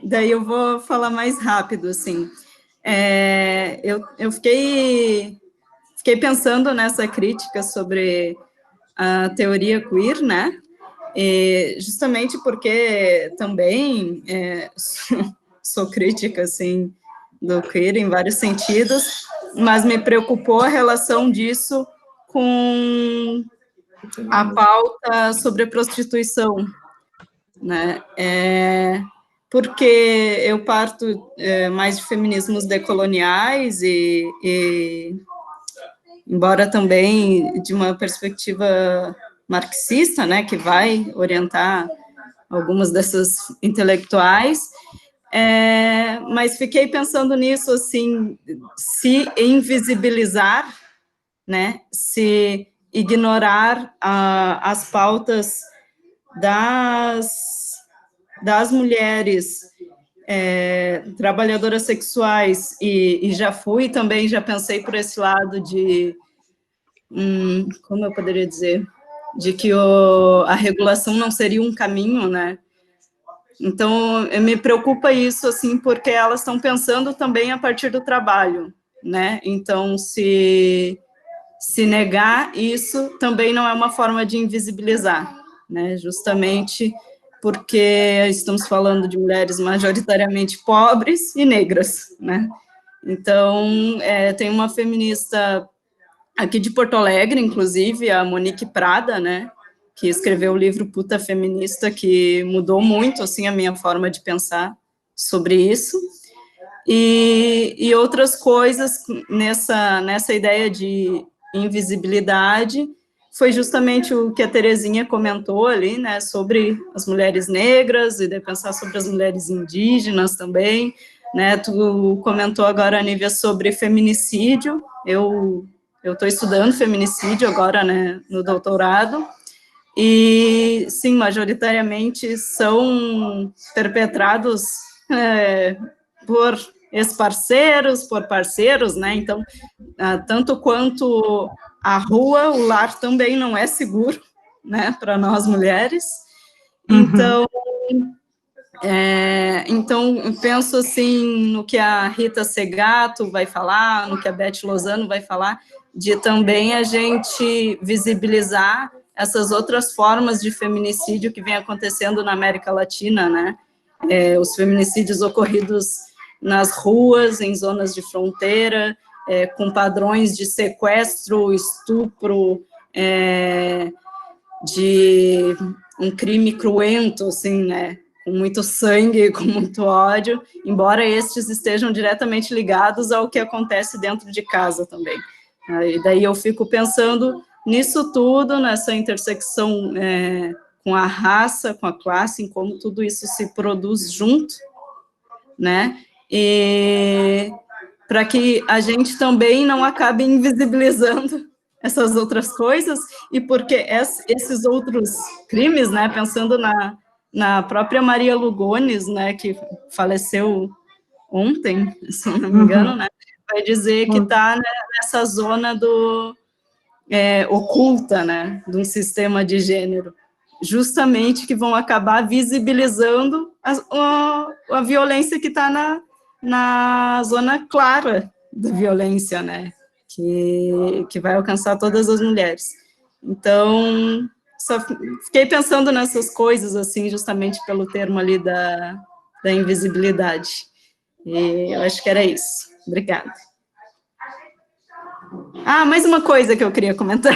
Speaker 4: Daí eu vou falar mais rápido, assim. Eu fiquei pensando nessa crítica sobre a teoria queer, né? Justamente porque também sou crítica, assim, do queer em vários sentidos, mas me preocupou a relação disso com a pauta sobre a prostituição, né? Porque eu parto mais de feminismos decoloniais e embora também de uma perspectiva marxista, né, que vai orientar algumas dessas intelectuais, mas fiquei pensando nisso, assim, se invisibilizar, né, se ignorar as pautas das mulheres trabalhadoras sexuais, e já pensei por esse lado de, como eu poderia dizer, de que a regulação não seria um caminho, né? Então, me preocupa isso, assim, porque elas estão pensando também a partir do trabalho, né? Então, se negar isso também não é uma forma de invisibilizar, né? Justamente porque estamos falando de mulheres majoritariamente pobres e negras, né? Então, tem uma feminista aqui de Porto Alegre, inclusive, a Monique Prada, né, que escreveu o livro Puta Feminista, que mudou muito, assim, a minha forma de pensar sobre isso, e outras coisas nessa ideia de invisibilidade, foi justamente o que a Terezinha comentou ali, né, sobre as mulheres negras, e de pensar sobre as mulheres indígenas também, né, tu comentou agora, Nívia, sobre feminicídio. Eu estou estudando feminicídio agora, né, no doutorado, e, sim, majoritariamente são perpetrados por ex-parceiros, por parceiros, né? Então, tanto quanto a rua, o lar também não é seguro, né, para nós mulheres. Então, então, eu penso assim no que a Rita Segato vai falar, no que a Beth Lozano vai falar, de também a gente visibilizar essas outras formas de feminicídio que vem acontecendo na América Latina, né? Os feminicídios ocorridos nas ruas, em zonas de fronteira, com padrões de sequestro, estupro, de um crime cruento, assim, né? Com muito sangue, com muito ódio, embora estes estejam diretamente ligados ao que acontece dentro de casa também. E daí eu fico pensando nisso tudo, nessa intersecção com a raça, com a classe, em como tudo isso se produz junto, né? E para que a gente também não acabe invisibilizando essas outras coisas, e porque esses outros crimes, né, pensando na própria Maria Lugones, né, que faleceu ontem, se não me engano, né, vai dizer que está nessa zona oculta, né, de um sistema de gênero, justamente que vão acabar visibilizando a violência que está na zona clara da violência, né, que vai alcançar todas as mulheres. Então, só fiquei pensando nessas coisas, assim, justamente pelo termo ali da invisibilidade. E eu acho que era isso. Obrigada. Mais uma coisa que eu queria comentar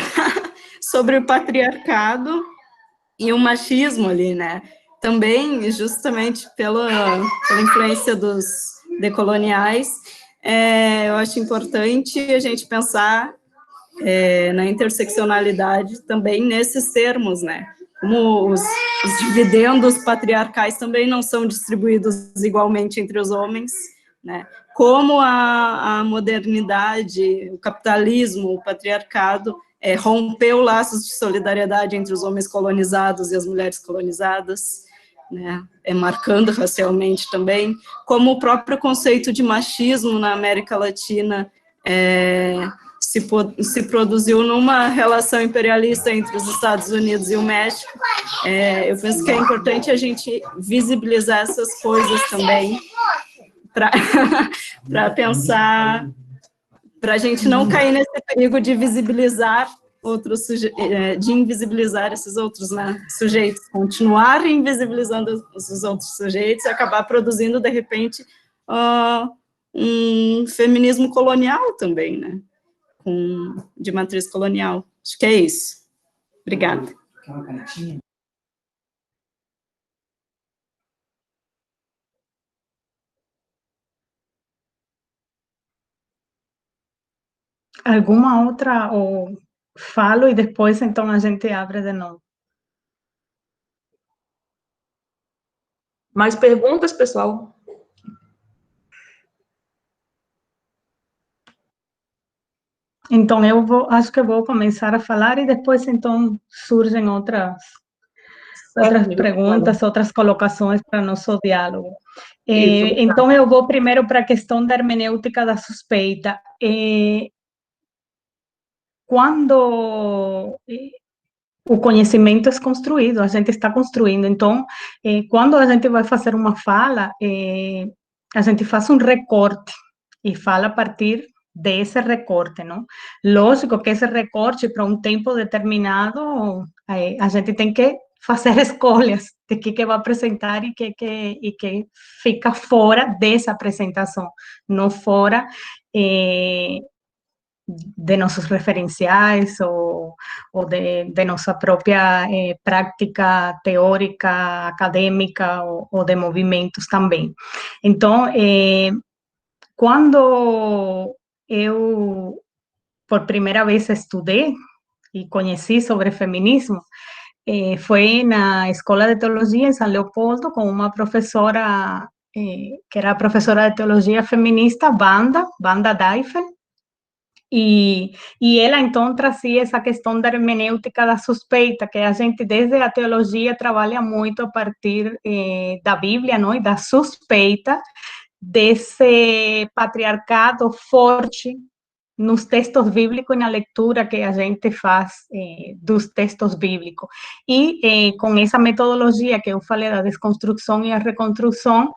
Speaker 4: sobre o patriarcado e o machismo ali, né? Também, justamente pela influência dos decoloniais, eu acho importante a gente pensar na interseccionalidade também nesses termos, né? Como os dividendos patriarcais também não são distribuídos igualmente entre os homens, né? Como a modernidade, o capitalismo, o patriarcado rompeu laços de solidariedade entre os homens colonizados e as mulheres colonizadas, né? Marcando racialmente também, como o próprio conceito de machismo na América Latina se produziu numa relação imperialista entre os Estados Unidos e o México. Eu penso que é importante a gente visibilizar essas coisas também, para pensar, para a gente não cair nesse perigo de visibilizar outros de invisibilizar esses outros, né, sujeitos, continuar invisibilizando os outros sujeitos e acabar produzindo, de repente, um feminismo colonial também, né? De matriz colonial. Acho que é isso. Obrigada.
Speaker 2: Alguma outra, ou falo e depois, então, a gente abre de novo.
Speaker 1: Mais perguntas, pessoal?
Speaker 2: Então, acho que vou começar a falar e depois, então, surgem outras perguntas, outras colocações para nosso diálogo. Então, eu vou primeiro para a questão da hermenêutica da suspeita. Quando o conhecimento é construído, a gente está construindo. Então, quando a gente vai fazer uma fala, a gente faz um recorte e fala a partir desse recorte, não? Lógico que esse recorte, para um tempo determinado, a gente tem que fazer escolhas de que vai apresentar e que fica fora dessa apresentação, não fora de nossos referenciais ou de nossa própria prática teórica, acadêmica ou de movimentos também. Então, quando eu, por primeira vez, estudei e conheci sobre feminismo, foi na Escola de Teologia em São Leopoldo, com uma professora, que era professora de teologia feminista, Wanda Deifel, E ela, então, trazia essa questão da hermenêutica da suspeita, que a gente, desde a teologia, trabalha muito a partir da Bíblia, não? E da suspeita, desse patriarcado forte nos textos bíblicos e na leitura que a gente faz dos textos bíblicos. E com essa metodologia que eu falei da desconstrução e a reconstrução,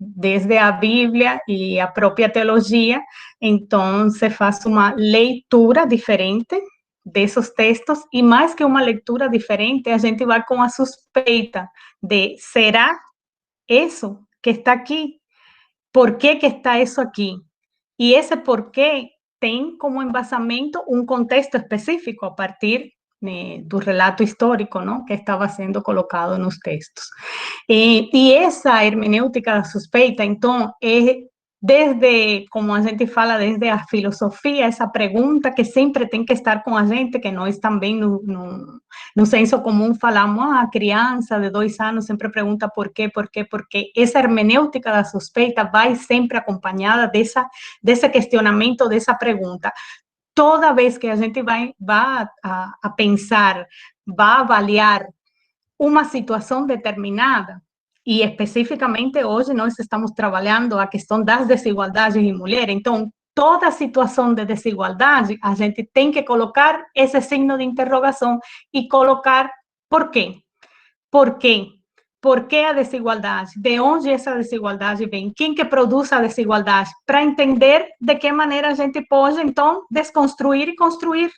Speaker 2: desde a Bíblia e a própria teologia, então se faz uma leitura diferente desses textos, e mais que uma leitura diferente, a gente vai com a suspeita de, será isso que está aqui? Por que que está isso aqui? E esse porquê tem como embasamento um contexto específico a partir do relato histórico, não, que estava sendo colocado nos textos. E essa hermenêutica da suspeita, então, é desde, como a gente fala, desde a filosofia, essa pergunta que sempre tem que estar com a gente, que nós também no senso comum falamos, a criança de 2 anos sempre pergunta por quê, porque essa hermenêutica da suspeita vai sempre acompanhada desse questionamento, dessa pergunta. Toda vez que a gente vai a pensar, vai avaliar uma situação determinada, e especificamente hoje nós estamos trabalhando a questão das desigualdades em mulheres, então toda situação de desigualdade a gente tem que colocar esse signo de interrogação e colocar por quê? Por quê? Por que a desigualdade? De onde essa desigualdade vem? Quem que produz a desigualdade? Para entender de que maneira a gente pode, então, desconstruir e construir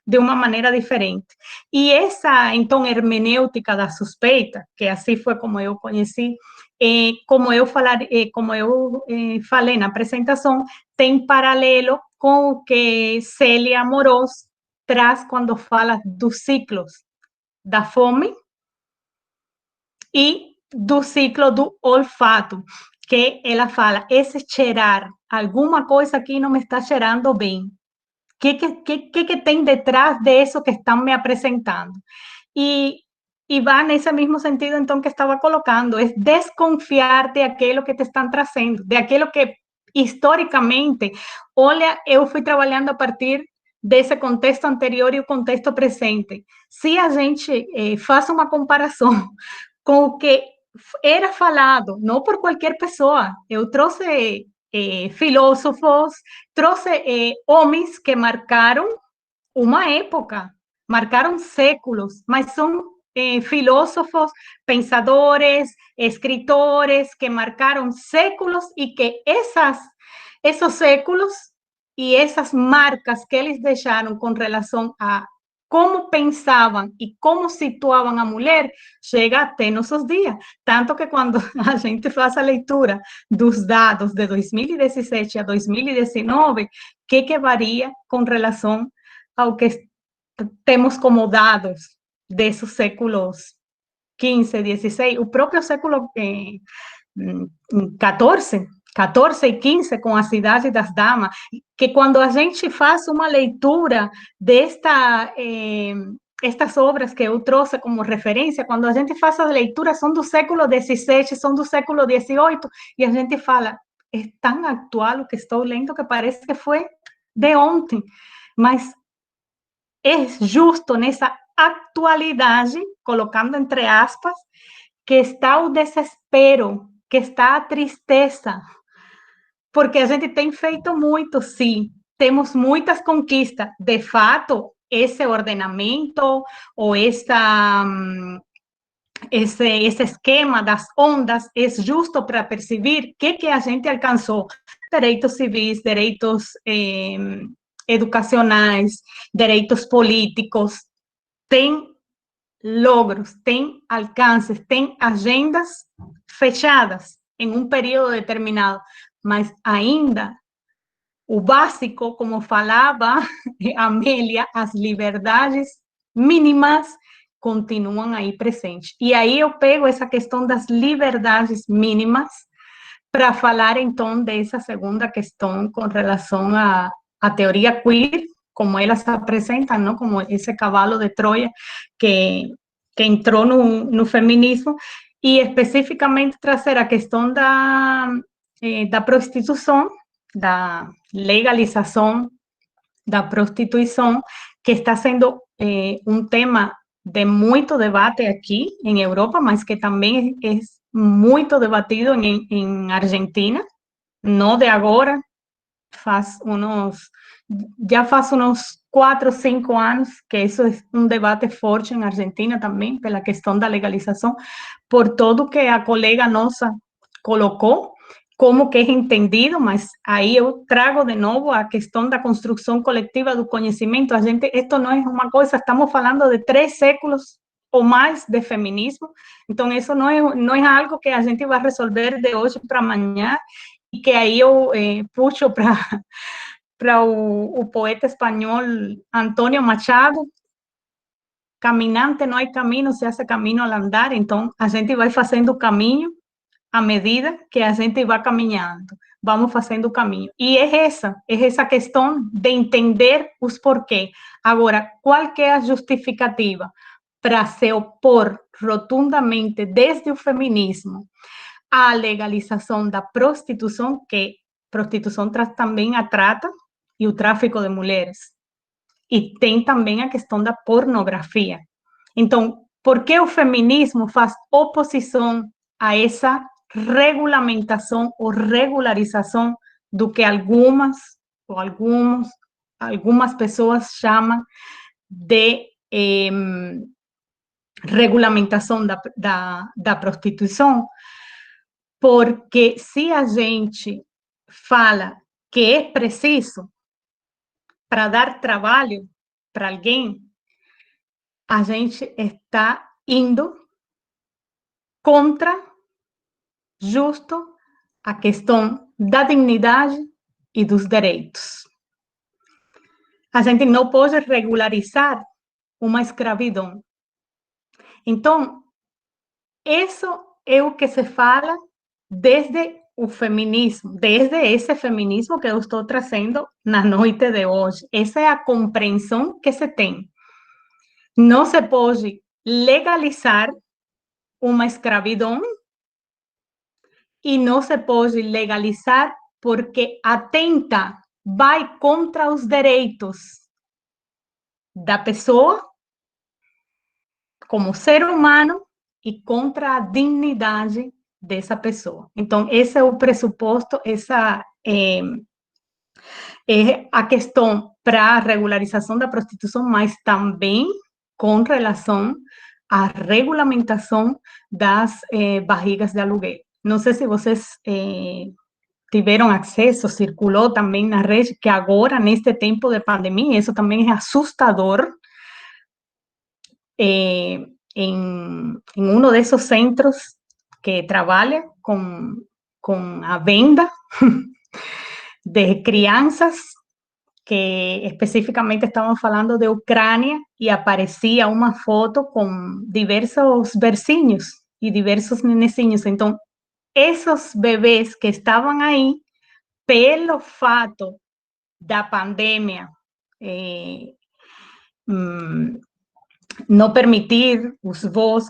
Speaker 2: de uma maneira diferente. E essa, então, hermenêutica da suspeita, que assim foi como eu conheci, como eu falei na apresentação, tem paralelo com o que Célia Amorós traz quando fala dos ciclos da fome e do ciclo do olfato, que ela fala, esse cheirar, alguma coisa aqui não me está cheirando bem. O que tem detrás disso que estão me apresentando? E vai nesse mesmo sentido, então, que estava colocando, é desconfiar de aquilo que te estão trazendo, de aquilo que, historicamente, olha, eu fui trabalhando a partir desse contexto anterior e o contexto presente. Se a gente faz uma comparação com o que era falado, não por qualquer pessoa, eu trouxe filósofos, trouxe homens que marcaram uma época, marcaram séculos, mas são filósofos, pensadores, escritores que marcaram séculos e que esses séculos e essas marcas que eles deixaram com relação a como pensavam e como situavam a mulher, chega até nossos dias. Tanto que quando a gente faz a leitura dos dados de 2017 a 2019, o que varia com relação ao que temos como dados desses séculos 15, 16, o próprio século 14 e 15, com a Cidade das Damas, que quando a gente faz uma leitura estas obras que eu trouxe como referência, quando a gente faz as leituras, são do século XVII, são do século XVIII, e a gente fala, é tão atual o que estou lendo que parece que foi de ontem, mas é justo nessa atualidade, colocando entre aspas, que está o desespero, que está a tristeza, porque a gente tem feito muito, sim, temos muitas conquistas. De fato, esse ordenamento ou esse esquema das ondas é justo para perceber o que a gente alcançou. Direitos civis, direitos educacionais, direitos políticos, tem logros, tem alcances, tem agendas fechadas em um período determinado, mas ainda o básico, como falava Amélia, as liberdades mínimas continuam aí presentes. E aí eu pego essa questão das liberdades mínimas para falar, então, dessa segunda questão com relação à teoria queer, como ela se apresenta, não? Como esse cavalo de Troia que entrou no feminismo, e especificamente trazer a questão da prostituição da legalização da prostituição, que está sendo um tema de muito debate aqui em Europa, mas que também é muito debatido em Argentina, não de agora, já faz uns 4 ou 5 anos que isso é um debate forte em Argentina também, pela questão da legalização, por tudo que a colega nossa colocou, como que é entendido, mas aí eu trago de novo a questão da construção coletiva do conhecimento. Isto não é uma coisa, estamos falando de 3 séculos ou mais de feminismo, então isso não é algo que a gente vai resolver de hoje para amanhã, e que aí eu puxo para o poeta espanhol Antonio Machado: caminante não há caminho, se hace caminho al andar. Então a gente vai fazendo o caminho à medida que a gente vai caminhando, vamos fazendo o caminho. E é essa questão de entender os porquês. Agora, qual que é a justificativa para se opor rotundamente desde o feminismo à legalização da prostituição, que prostituição traz também a trata e o tráfico de mulheres. E tem também a questão da pornografia. Então, por que o feminismo faz oposição a essa regulamentação ou regularização do que algumas pessoas chamam de regulamentação da prostituição? Porque se a gente fala que é preciso para dar trabalho para alguém, a gente está indo contra justo a questão da dignidade e dos direitos. A gente não pode regularizar uma escravidão. Então, isso é o que se fala desde o feminismo, desde esse feminismo que eu estou trazendo na noite de hoje. Essa é a compreensão que se tem. Não se pode legalizar uma escravidão e não se pode legalizar porque atenta, vai contra os direitos da pessoa como ser humano e contra a dignidade dessa pessoa. Então, esse é o pressuposto, essa é a questão para a regularização da prostituição, mas também com relação à regulamentação das barrigas de aluguel. Não sei se vocês tiveram acesso, circulou também na rede, que agora, neste tempo de pandemia, isso também é assustador, em um desses centros que trabalha com a venda de crianças, que especificamente estavam falando de Ucrânia, e aparecia uma foto com diversos bercinhos e diversos nenecinhos. Então, esses bebês que estavam aí, pelo fato da pandemia, não permitir os voos,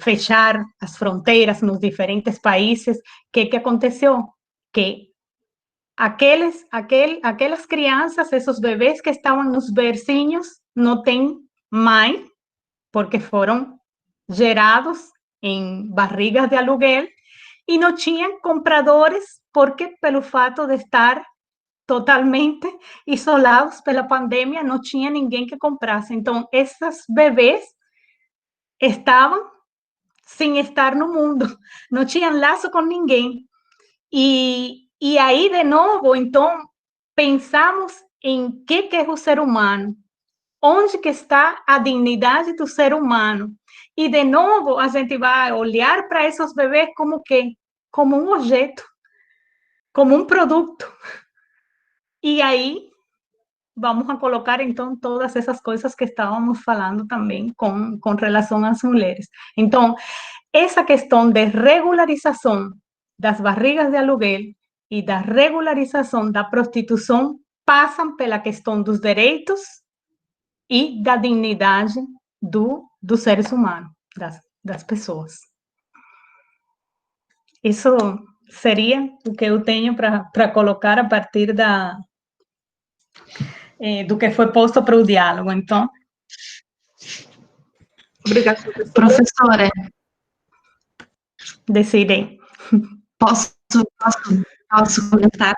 Speaker 2: fechar as fronteiras nos diferentes países, que aconteceu? Que aquelas crianças, esses bebês que estavam nos bercinhos, não têm mãe, porque foram gerados em barrigas de aluguel, e não tinham compradores, porque pelo fato de estar totalmente isolados pela pandemia, não tinha ninguém que comprasse. Então, esses bebês estavam sem estar no mundo, não tinham laço com ninguém. E aí, de novo, então, pensamos em que é o ser humano, onde que está a dignidade do ser humano. E, de novo, a gente vai olhar para esses bebês como quê? Como um objeto, como um produto. E aí, vamos a colocar, então, todas essas coisas que estávamos falando também com relação às mulheres. Então, essa questão de regularização das barrigas de aluguel e da regularização da prostituição passam pela questão dos direitos e da dignidade dos seres humanos, das pessoas. Isso seria o que eu tenho para colocar a partir do que foi posto para o diálogo. Então,
Speaker 1: obrigada,
Speaker 3: professora.
Speaker 2: Decidem.
Speaker 3: Posso comentar?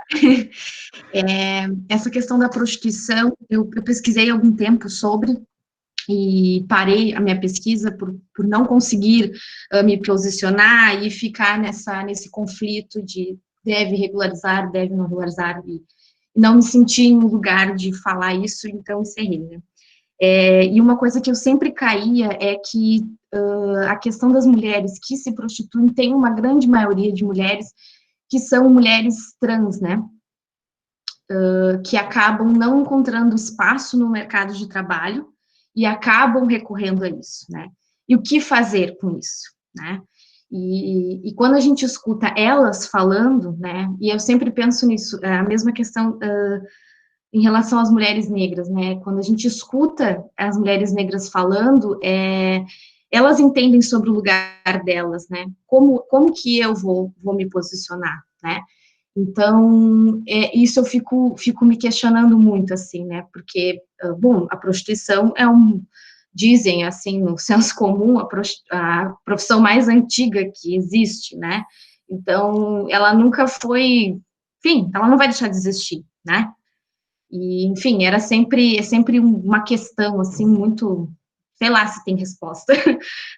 Speaker 3: Essa questão da prostituição, eu pesquisei há algum tempo sobre, e parei a minha pesquisa por não conseguir me posicionar e ficar nesse conflito de deve regularizar, deve não regularizar, e não me senti em lugar de falar isso, então encerrei, né? E uma coisa que eu sempre caía é que a questão das mulheres que se prostituem tem uma grande maioria de mulheres que são mulheres trans, né? Que acabam não encontrando espaço no mercado de trabalho e acabam recorrendo a isso, né? E o que fazer com isso, né? E quando a gente escuta elas falando, né? E eu sempre penso nisso, a mesma questão em relação às mulheres negras, né? Quando a gente escuta as mulheres negras falando, elas entendem sobre o lugar delas, né? Como que eu vou me posicionar, né? Então, isso eu fico me questionando muito, assim, né? Porque, bom, a prostituição dizem, assim, no senso comum, a profissão mais antiga que existe, né? Então, ela nunca foi, enfim, ela não vai deixar de existir, né? E, enfim, é sempre uma questão, assim, muito, sei lá se tem resposta,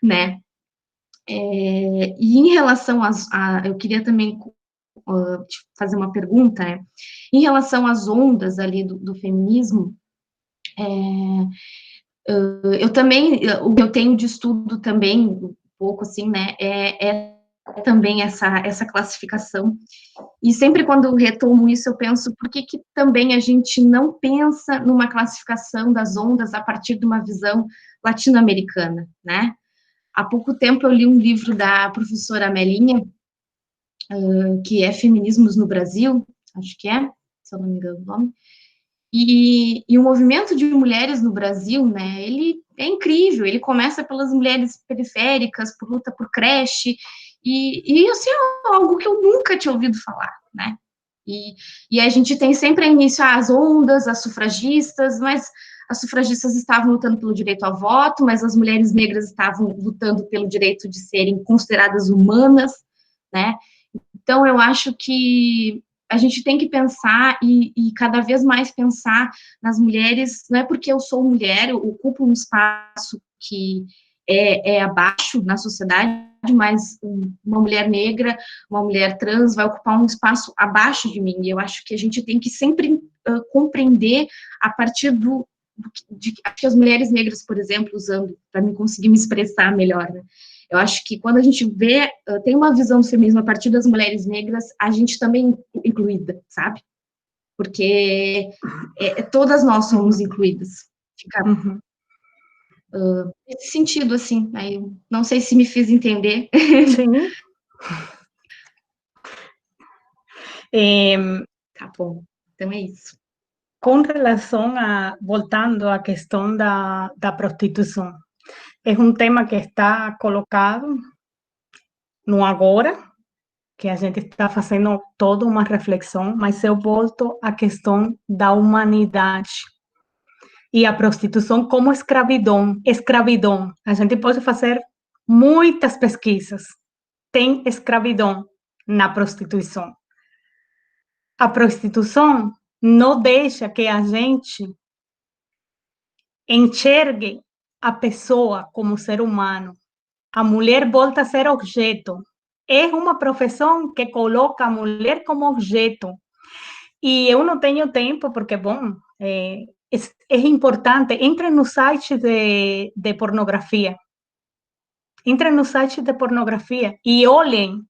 Speaker 3: né? E em relação eu queria também fazer uma pergunta, em relação às ondas ali do feminismo, eu também, o que eu tenho de estudo também, um pouco assim, né, também essa classificação, e sempre quando eu retomo isso, eu penso, por que também a gente não pensa numa classificação das ondas a partir de uma visão latino-americana, né? Há pouco tempo eu li um livro da professora Amelinha, que é Feminismos no Brasil, acho que se eu não me engano o nome, e o movimento de mulheres no Brasil, né, ele é incrível, ele começa pelas mulheres periféricas, por luta por creche, e assim, é algo que eu nunca tinha ouvido falar, né, e a gente tem sempre a início as ondas, as sufragistas, mas as sufragistas estavam lutando pelo direito ao voto, mas as mulheres negras estavam lutando pelo direito de serem consideradas humanas, né, então eu acho que a gente tem que pensar e cada vez mais pensar nas mulheres, não é porque eu sou mulher, eu ocupo um espaço que é abaixo na sociedade, mas uma mulher negra, uma mulher trans vai ocupar um espaço abaixo de mim, e eu acho que a gente tem que sempre compreender a partir de que as mulheres negras, por exemplo, usando, para mim conseguir me expressar melhor, né? Eu acho que quando a gente tem uma visão do feminismo a partir das mulheres negras, a gente também é incluída, sabe? Porque todas nós somos incluídas. Fica nesse sentido, assim. Aí, não sei se me fiz entender.
Speaker 2: Sim.
Speaker 3: Tá bom, então é isso.
Speaker 2: Com relação voltando à questão da prostituição, é um tema que está colocado no agora, que a gente está fazendo toda uma reflexão, mas eu volto à questão da humanidade e a prostituição como escravidão. Escravidão. A gente pode fazer muitas pesquisas. Tem escravidão na prostituição. A prostituição não deixa que a gente enxergue a pessoa como ser humano. A mulher volta a ser objeto. É uma profissão que coloca a mulher como objeto. E eu não tenho tempo, porque, bom, é importante. Entre no site de pornografia. Entrem no site de pornografia e olhem o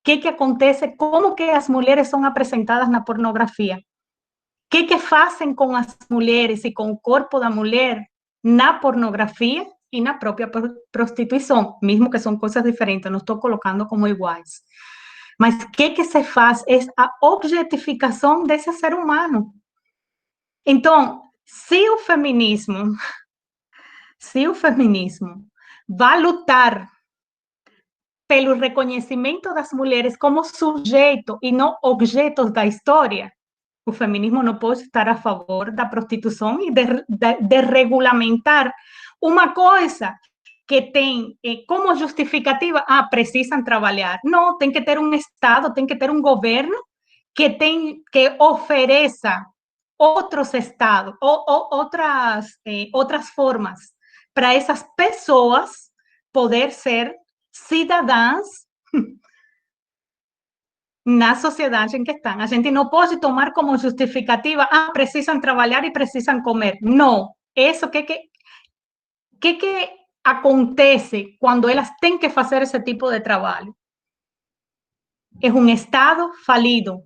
Speaker 2: que acontece, como que as mulheres são apresentadas na pornografia. O que fazem com as mulheres e com o corpo da mulher na pornografia e na própria prostituição, mesmo que são coisas diferentes, não estou colocando como iguais. Mas o que se faz é a objetificação desse ser humano. Então, se o feminismo vai lutar pelo reconhecimento das mulheres como sujeito e não objetos da história. O feminismo não pode estar a favor da prostituição e de regulamentar uma coisa que tem como justificativa, precisam trabalhar. Não, tem que ter um Estado, tem que ter um governo que ofereça outros estados, outras formas para essas pessoas poder ser cidadãs na sociedade em que estão. A gente não pode tomar como justificativa, precisam trabalhar e precisam comer. Não. Isso que acontece quando elas têm que fazer esse tipo de trabalho? É um Estado falido,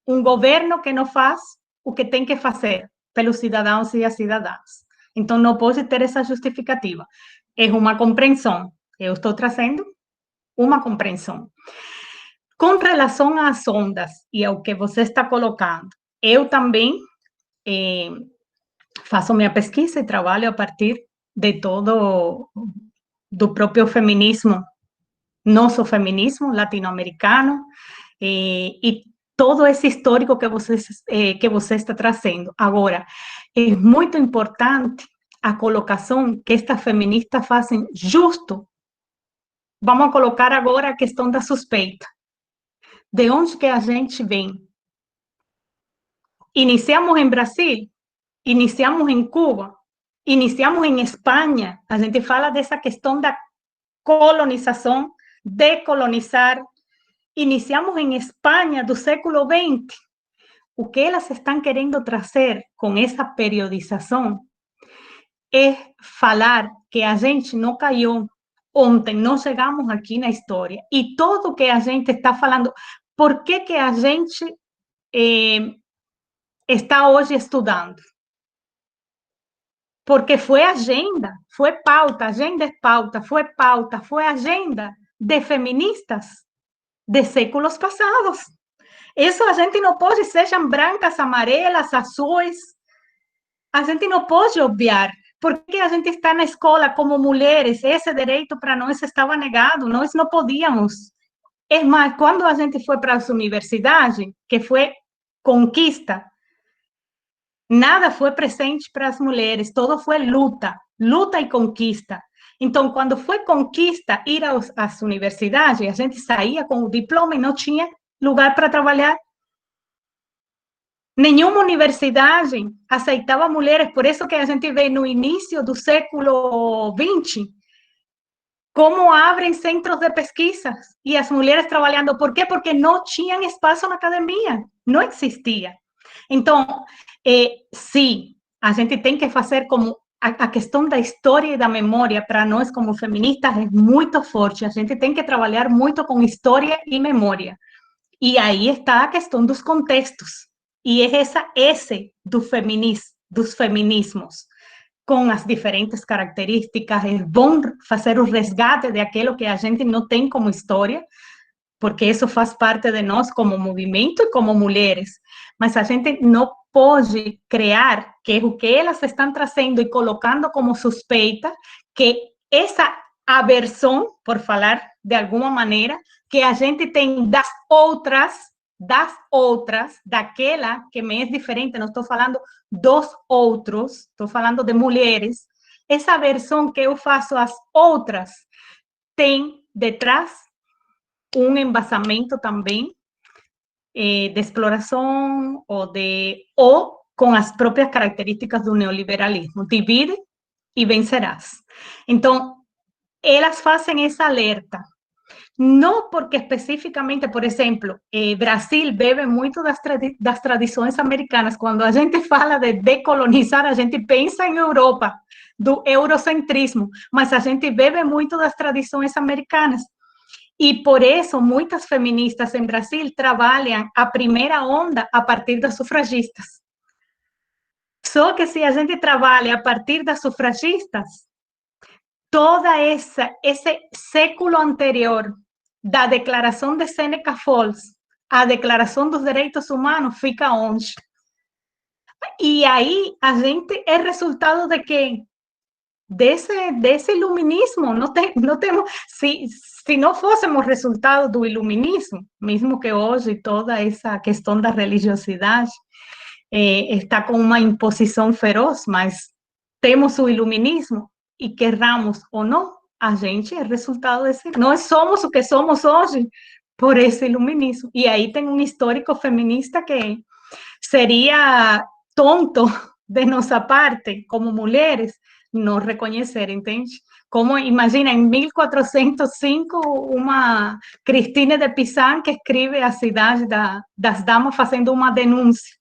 Speaker 2: um governo que não faz o que tem que fazer pelos cidadãos e as cidadãs. Então, não pode ter essa justificativa. É uma compreensão. Eu estou trazendo uma compreensão. Com relação às ondas e ao que você está colocando, eu também faço minha pesquisa e trabalho a partir de todo do próprio feminismo, nosso feminismo latino-americano, e todo esse histórico que você está trazendo. Agora, é muito importante a colocação que estas feministas fazem justo. Vamos colocar agora a questão da suspeita. De onde que a gente vem? Iniciamos em Brasil, iniciamos em Cuba, iniciamos em Espanha. A gente fala dessa questão da colonização, decolonizar. Iniciamos em Espanha do século XX. O que elas estão querendo trazer com essa periodização é falar que a gente não caiu ontem, não chegamos aqui na história. E tudo que a gente está falando, por que a gente está hoje estudando? Porque foi agenda, foi pauta, agenda é pauta, foi agenda de feministas de séculos passados. Isso a gente não pode, sejam brancas, amarelas, azuis, a gente não pode obviar. Porque a gente está na escola como mulheres, esse direito para nós estava negado, nós não podíamos. É mais, quando a gente foi para as universidades, que foi conquista, nada foi presente para as mulheres, todo foi luta e conquista. Então, quando foi conquista ir às universidades, a gente saía com o diploma e não tinha lugar para trabalhar. Nenhuma universidade aceitava mulheres, por isso que a gente vê no início do século XX, como abrem centros de pesquisa e as mulheres trabalhando. Por quê? Porque não tinham espaço na academia, não existia. Então, sim, a gente tem que fazer como a questão da história e da memória, para nós como feministas, é muito forte. A gente tem que trabalhar muito com história e memória. E aí está a questão dos contextos. E é esse dos feminismos, com as diferentes características. É bom fazer o resgate de aquilo que a gente não tem como história, porque isso faz parte de nós como movimento e como mulheres. Mas a gente não pode criar que o que elas estão trazendo e colocando como suspeita, que essa aversão, por falar de alguma maneira, que a gente tem das outras, daquela que me é diferente, não estou falando dos outros, estou falando de mulheres, essa versão que eu faço às outras tem detrás um embasamento também de exploração ou com as próprias características do neoliberalismo. Divide e vencerás. Então, elas fazem essa alerta. Não porque especificamente, por exemplo, Brasil bebe muito das tradições americanas. Quando a gente fala de decolonizar, a gente pensa em Europa, do eurocentrismo, mas a gente bebe muito das tradições americanas. E por isso, muitas feministas em Brasil trabalham a primeira onda a partir das sufragistas. Só que se a gente trabalha a partir das sufragistas, todo esse século anterior da Declaração de Seneca Falls, a Declaração dos Direitos Humanos, fica onde? E aí a gente é resultado de quê? desse iluminismo. Não temos, se não fôssemos resultado do iluminismo, mesmo que hoje toda essa questão da religiosidade está com uma imposição feroz, mas temos o iluminismo, e querramos ou não, a gente é resultado desse. Nós somos o que somos hoje por esse iluminismo. E aí tem um histórico feminista que seria tonto de nossa parte, como mulheres, não reconhecer, entende? Como, imagina, em 1405, uma Cristina de Pizan que escreve A Cidade das Damas fazendo uma denúncia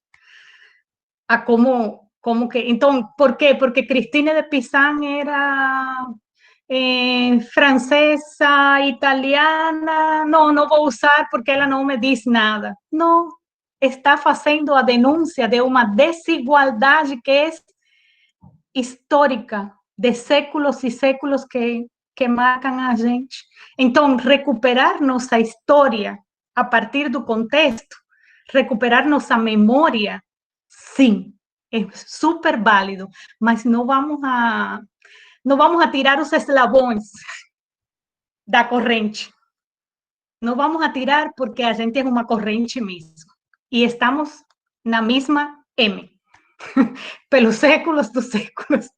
Speaker 2: a como que... Então, por quê? Porque Cristina de Pizan era francesa, italiana, não vou usar porque ela não me diz nada. Não, está fazendo a denúncia de uma desigualdade que é histórica, de séculos e séculos que marcam a gente. Então, recuperar nossa história a partir do contexto, recuperar nossa memória, sim, é super válido, mas não vamos a tirar os eslabões da corrente. Não vamos a tirar porque a gente é uma corrente mesmo. E estamos na mesma M. Pelos séculos dos séculos.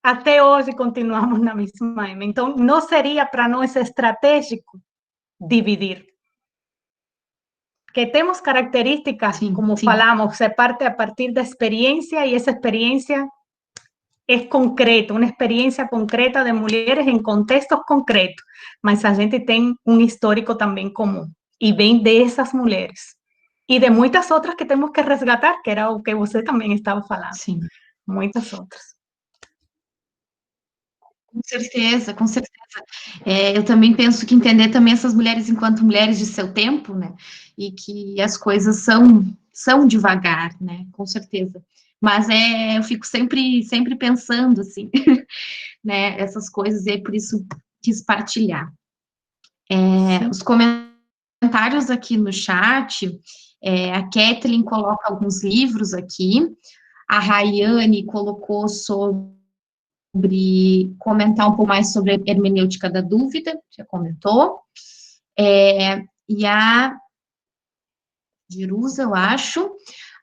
Speaker 2: Até hoje continuamos na mesma M. Então, não seria para nós estratégico dividir. Que temos características, como falamos, se parte a partir da experiência, e essa experiência é concreta, uma experiência concreta de mulheres em contextos concretos, mas a gente tem um histórico também comum, e vem dessas mulheres. E de muitas outras que temos que resgatar, que era o que você também estava falando.
Speaker 3: Sim.
Speaker 2: Muitas outras.
Speaker 3: Com certeza, com certeza. Eu também penso que entender também essas mulheres enquanto mulheres de seu tempo, né? E que as coisas são devagar, né? Com certeza. Mas eu fico sempre pensando, assim, né? Essas coisas, e por isso quis partilhar. Os comentários aqui no chat, a Kathleen coloca alguns livros aqui, a Rayane colocou sobre comentar um pouco mais sobre a hermenêutica da dúvida, já comentou, e a Jerusa, eu acho,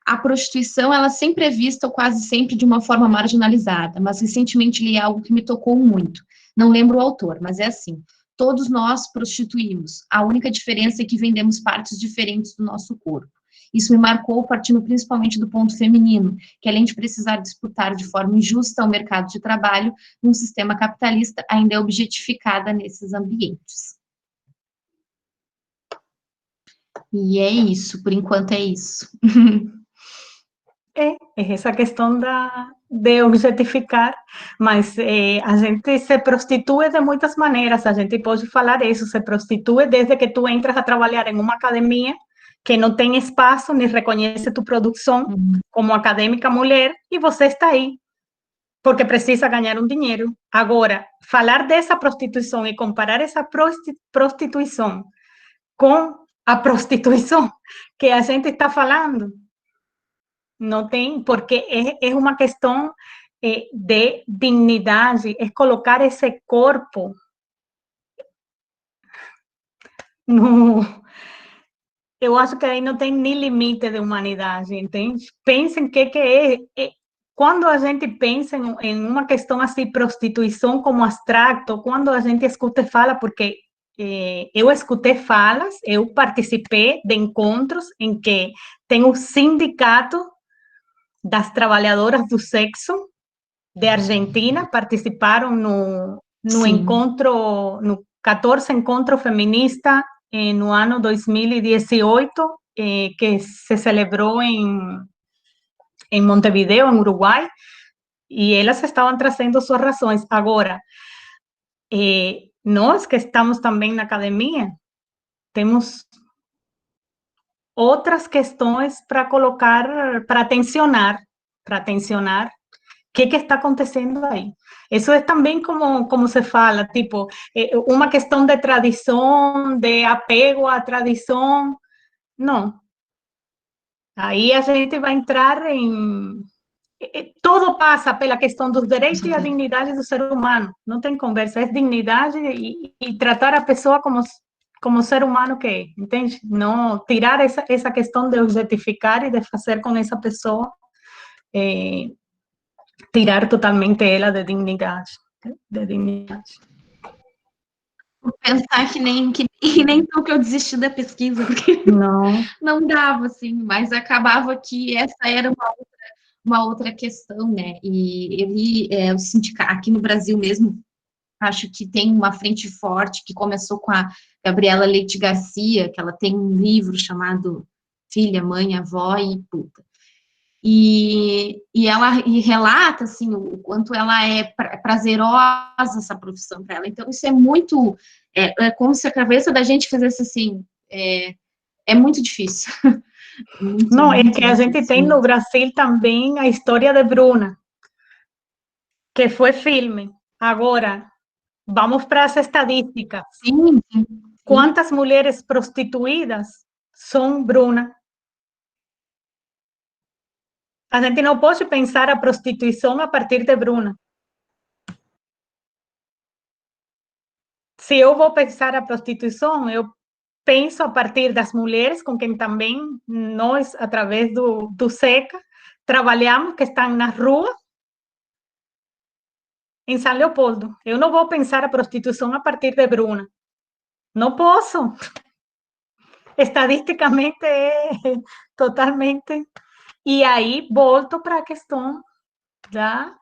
Speaker 3: a prostituição, ela sempre é vista, ou quase sempre, de uma forma marginalizada, mas recentemente li algo que me tocou muito, não lembro o autor, mas é assim: todos nós prostituímos, a única diferença é que vendemos partes diferentes do nosso corpo. Isso me marcou, partindo principalmente do ponto feminino, que além de precisar disputar de forma injusta o mercado de trabalho, num sistema capitalista, ainda é objetificada nesses ambientes. E é isso, por enquanto é isso.
Speaker 2: É essa questão de objetificar, mas a gente se prostitui de muitas maneiras, a gente pode falar isso, se prostitui desde que tu entras a trabalhar em uma academia que não tem espaço, nem reconhece tu produção como acadêmica mulher, e você está aí, porque precisa ganhar um dinheiro. Agora, falar dessa prostituição e comparar essa prostituição com a prostituição que a gente está falando, não tem, porque é uma questão de dignidade, é colocar esse corpo no... Eu acho que aí não tem nem limite de humanidade, entende? Pensem que é. Quando a gente pensa em uma questão assim, prostituição como abstrato, quando a gente escuta e fala, porque eu escutei falas, eu participei de encontros em que tem um sindicato das trabalhadoras do sexo de Argentina, participaram no encontro, no 14 encontro feminista no ano 2018, que se celebrou em Montevideo, em Uruguai, e elas estavam trazendo suas razões. Agora, nós que estamos também na academia, temos outras questões para colocar, para tensionar o que está acontecendo aí. Isso é também como se fala, tipo, uma questão de tradição, de apego à tradição. Não. Aí a gente vai entrar em Todo passa pela questão dos direitos e a dignidade do ser humano. Não tem conversa, é dignidade e tratar a pessoa como ser humano que é, entende? Não tirar essa questão de objetificar e de fazer com essa pessoa, tirar totalmente ela de dignidade.
Speaker 3: Vou pensar que nem tu que eu desisti da pesquisa, porque não dava, assim, mas acabava que essa era uma outra questão, né? E o sindicato, aqui no Brasil mesmo, acho que tem uma frente forte que começou com a Gabriela Leite Garcia, que ela tem um livro chamado Filha, Mãe, Avó e Puta. E ela relata, assim, o quanto ela é prazerosa, essa profissão para ela. Então, isso é muito... É como se a cabeça da gente fizesse assim... É muito difícil.
Speaker 2: Não, é que a gente tem no Brasil também a história de Bruna, que foi filme. Agora, vamos para as estatísticas.
Speaker 3: Sim.
Speaker 2: Quantas mulheres prostituídas são Bruna? A gente não pode pensar a prostituição a partir de Bruna. Se eu vou pensar a prostituição, eu penso a partir das mulheres com quem também nós, através do SECA, trabalhamos, que estão nas ruas, em São Leopoldo. Eu não vou pensar a prostituição a partir de Bruna. Não posso. Estadisticamente é totalmente... E aí volto para a questão da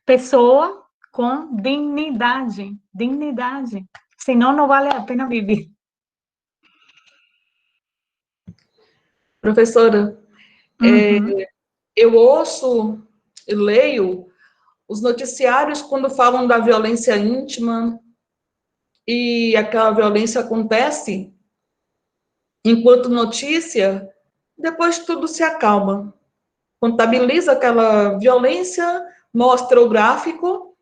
Speaker 2: pessoa com dignidade. Dignidade. Senão não vale a pena viver.
Speaker 1: Professora, eu ouço e leio os noticiários quando falam da violência íntima e aquela violência acontece enquanto notícia, depois tudo se acalma. Contabiliza aquela violência, mostra o gráfico,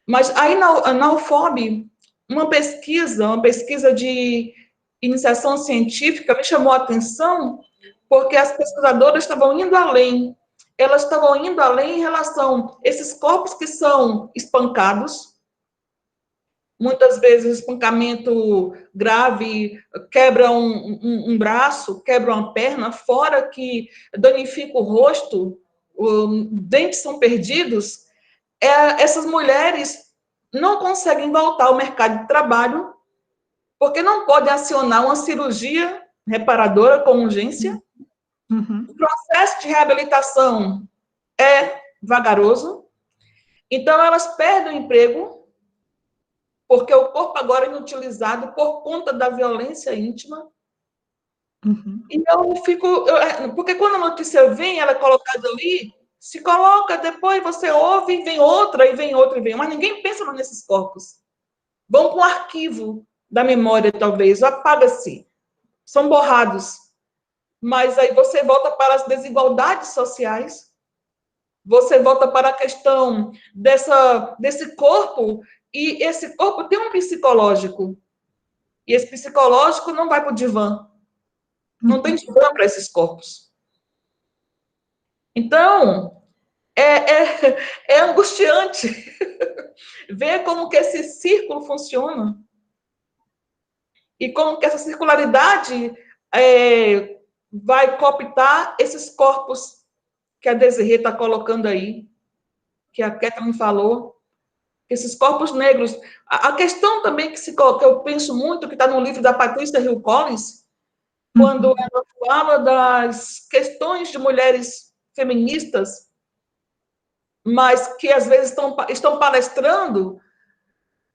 Speaker 1: mas aí na UFOB, uma pesquisa de iniciação científica me chamou a atenção, porque as pesquisadoras estavam indo além. Elas estavam indo além em relação a esses corpos que são espancados, muitas vezes espancamento grave, quebra um braço, quebra uma perna, fora que danifica o rosto, os dentes são perdidos. Essas mulheres não conseguem voltar ao mercado de trabalho porque não podem acionar uma cirurgia reparadora com urgência. O processo de reabilitação é vagaroso, então elas perdem o emprego, porque o corpo agora é inutilizado por conta da violência íntima. E eu fico... porque quando a notícia vem, ela é colocada ali, se coloca, depois você ouve, vem outra, e vem outra, e vem... Mas ninguém pensa nesses corpos. Vão para um arquivo da memória, talvez, apaga-se. São borrados. Mas aí você volta para as desigualdades sociais, você volta para a questão desse corpo, e esse corpo tem um psicológico. E esse psicológico não vai para o divã. Não tem divã para esses corpos. Então, é angustiante ver como que esse círculo funciona e como que essa circularidade vai cooptar esses corpos que a Desirê está colocando aí, que a Kathleen falou, esses corpos negros. A questão também que eu penso muito, que está no livro da Patrícia Hill Collins, quando ela fala das questões de mulheres feministas, mas que às vezes estão palestrando,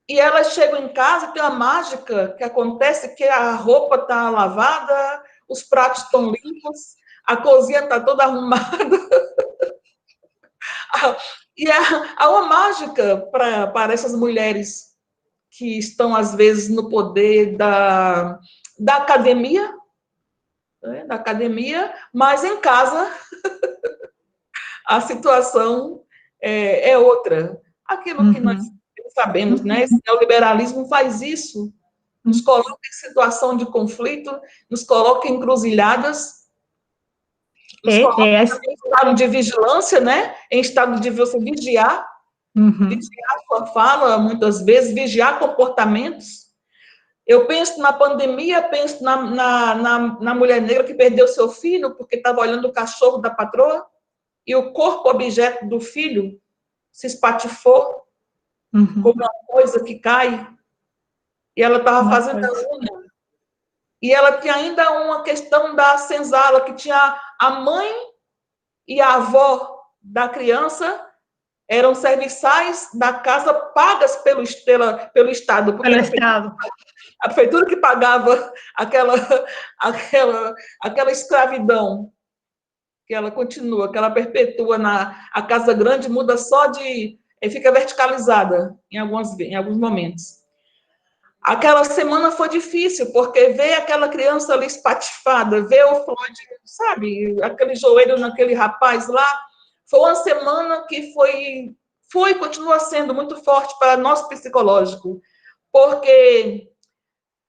Speaker 1: e elas chegam em casa e tem uma mágica que acontece, que a roupa está lavada, os pratos estão limpos, a cozinha está toda arrumada. E há uma mágica para essas mulheres que estão, às vezes, no poder da academia, né? Da academia, mas em casa a situação é outra. Aquilo que nós sabemos, né? Esse neoliberalismo faz isso, nos coloca em situação de conflito, nos coloca em encruzilhadas, Nos coloca em estado de vigilância, né? Em estado de você vigiar, vigiar sua fala, muitas vezes, vigiar comportamentos. Eu penso na pandemia, penso na mulher negra que perdeu seu filho porque estava olhando o cachorro da patroa e o corpo objeto do filho se espatifou como uma coisa que cai e ela estava fazendo a unha. E ela tinha ainda uma questão da senzala, que tinha a mãe e a avó da criança eram serviçais da casa pagas pelo Estado.
Speaker 2: Pelo Estado.
Speaker 1: A prefeitura que pagava aquela escravidão, que ela continua, que ela perpetua a Casa Grande, muda só de... fica verticalizada em alguns momentos. Aquela semana foi difícil, porque ver aquela criança ali espatifada, ver o Floyd, sabe, aquele joelho naquele rapaz lá, foi uma semana que continua sendo muito forte para nosso psicológico, porque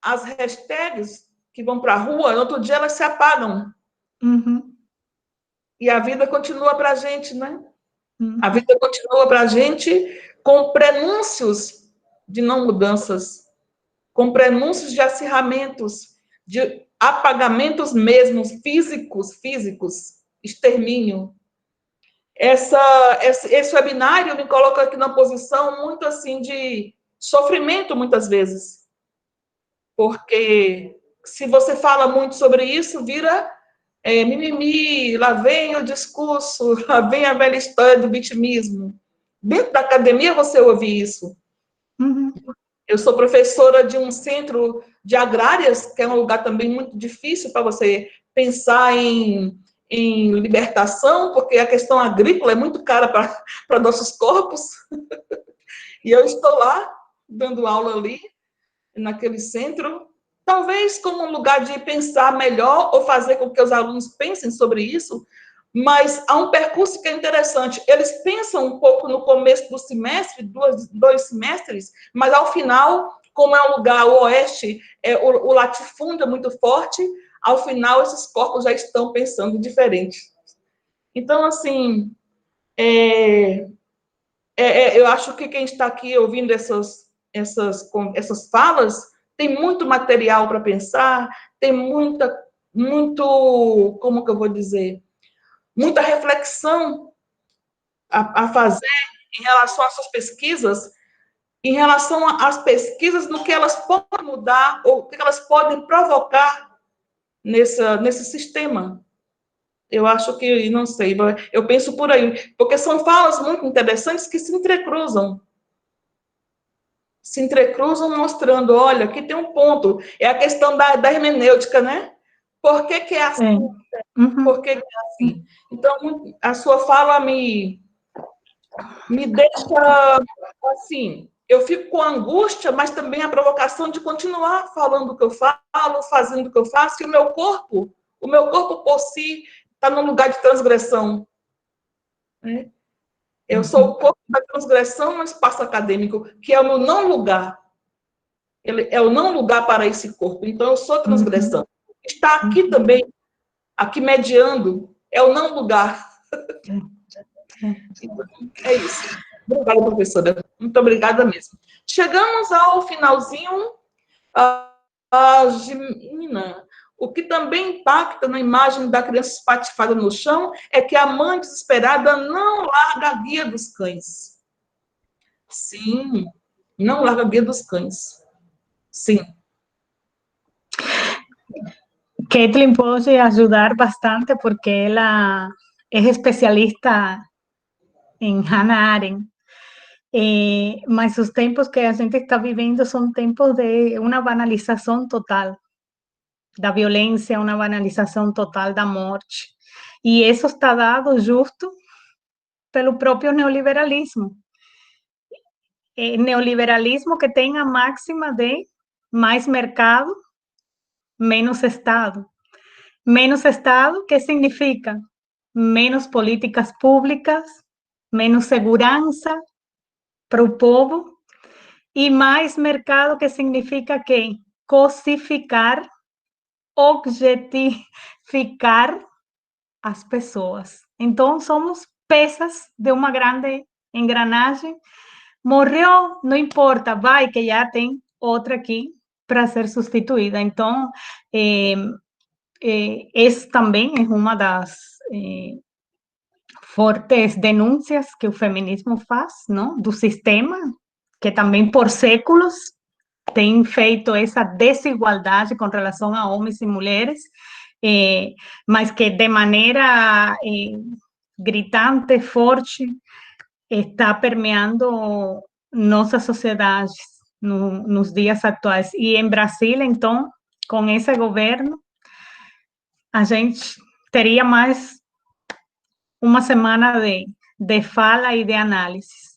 Speaker 1: as hashtags que vão para a rua, no outro dia elas se apagam. E a vida continua para a gente, né? A vida continua para a gente com prenúncios de não mudanças, com prenúncios de acirramentos, de apagamentos mesmo, físicos, extermínio. Esse webinário me coloca aqui numa posição muito assim de sofrimento, muitas vezes. Porque se você fala muito sobre isso, vira mimimi, lá vem o discurso, lá vem a velha história do vitimismo. Dentro da academia você ouve isso. Eu sou professora de um centro de agrárias, que é um lugar também muito difícil para você pensar em libertação, porque a questão agrícola é muito cara para nossos corpos. E eu estou lá, dando aula ali, naquele centro, talvez como um lugar de pensar melhor ou fazer com que os alunos pensem sobre isso, mas há um percurso que é interessante. Eles pensam um pouco no começo do semestre, dois semestres, mas ao final, como é um lugar, o oeste, o latifúndio é muito forte, ao final esses corpos já estão pensando diferente. Então, assim, eu acho que quem está aqui ouvindo essas falas tem muito material para pensar, tem como que eu vou dizer, muita reflexão a fazer em relação às suas pesquisas, em relação às pesquisas, no que elas podem mudar, ou o que elas podem provocar nesse sistema. Eu acho que, não sei, eu penso por aí, porque são falas muito interessantes que se entrecruzam. Se entrecruzam mostrando, olha, aqui tem um ponto, é a questão da hermenêutica, né? Por que é assim? Por que é assim? Então, a sua fala me deixa, assim, eu fico com angústia, mas também a provocação de continuar falando o que eu falo, fazendo o que eu faço, e o meu corpo por si está num lugar de transgressão, né? Eu sou o corpo da transgressão no espaço acadêmico, que é o meu não lugar. Ele é o não lugar para esse corpo. Então, eu sou transgressão. Está aqui também, aqui mediando, é o não lugar. Então, é isso. Obrigada, professora. Muito obrigada mesmo. Chegamos ao finalzinho. Gimina, o que também impacta na imagem da criança espatifada no chão é que a mãe desesperada não larga a guia dos cães. Sim, não larga a guia dos cães. Sim.
Speaker 2: Kathleen pode ajudar bastante porque ela é especialista em Hannah Arendt. Mas os tempos que a gente está vivendo são tempos de uma banalização total da violência, uma banalização total da morte. E isso está dado justo pelo próprio neoliberalismo. Neoliberalismo que tem a máxima de mais mercado, menos Estado. Menos Estado, que significa menos políticas públicas, menos segurança para o povo, e mais mercado, que significa que cosificar, objetificar as pessoas. Então, somos peças de uma grande engrenagem. Morreu, não importa, vai que já tem outra aqui para ser substituída. Então, essa também é uma das fortes denúncias que o feminismo faz, não? Do sistema, que também por séculos tem feito essa desigualdade com relação a homens e mulheres, mas que de maneira gritante, forte, está permeando nossas sociedades nos dias atuais. E em Brasil, então, com esse governo, a gente teria mais uma semana de fala e de análise.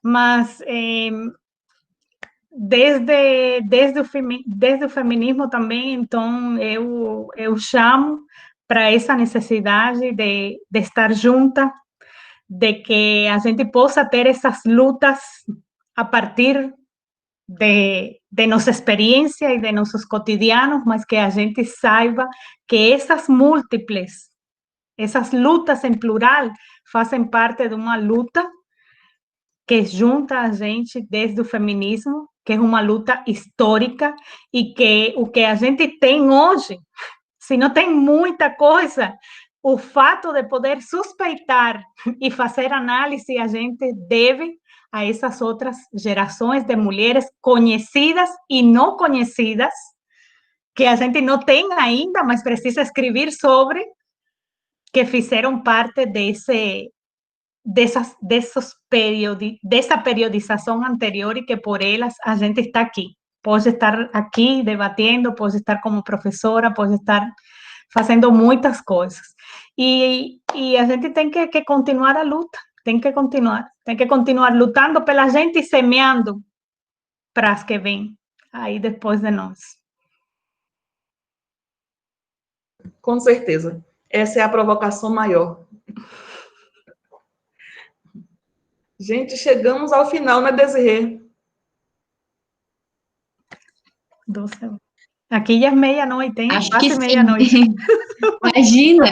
Speaker 2: Mas desde o feminismo também, então, eu chamo para essa necessidade de estar junta, de que a gente possa ter essas lutas a partir de nossa experiência e de nossos cotidianos, mas que a gente saiba que essas múltiples, essas lutas em plural, fazem parte de uma luta que junta a gente desde o feminismo, que é uma luta histórica, e que o que a gente tem hoje, se não tem muita coisa, o fato de poder suspeitar e fazer análise, a gente deve a essas outras gerações de mulheres conhecidas e não conhecidas, que a gente não tem ainda, mas precisa escrever sobre, que fizeram parte dessa periodização anterior e que por elas a gente está aqui. Pode estar aqui debatendo, pode estar como professora, pode estar fazendo muitas coisas. E a gente tem que continuar a luta, tem que continuar lutando pela gente e semeando para as que vêm aí depois de nós.
Speaker 1: Com certeza. Essa é a provocação maior. Gente, chegamos ao final, né, Desirê?
Speaker 2: Aqui já é meia-noite, hein?
Speaker 3: Acho
Speaker 2: quase
Speaker 3: que
Speaker 2: meia-noite.
Speaker 3: Imagina!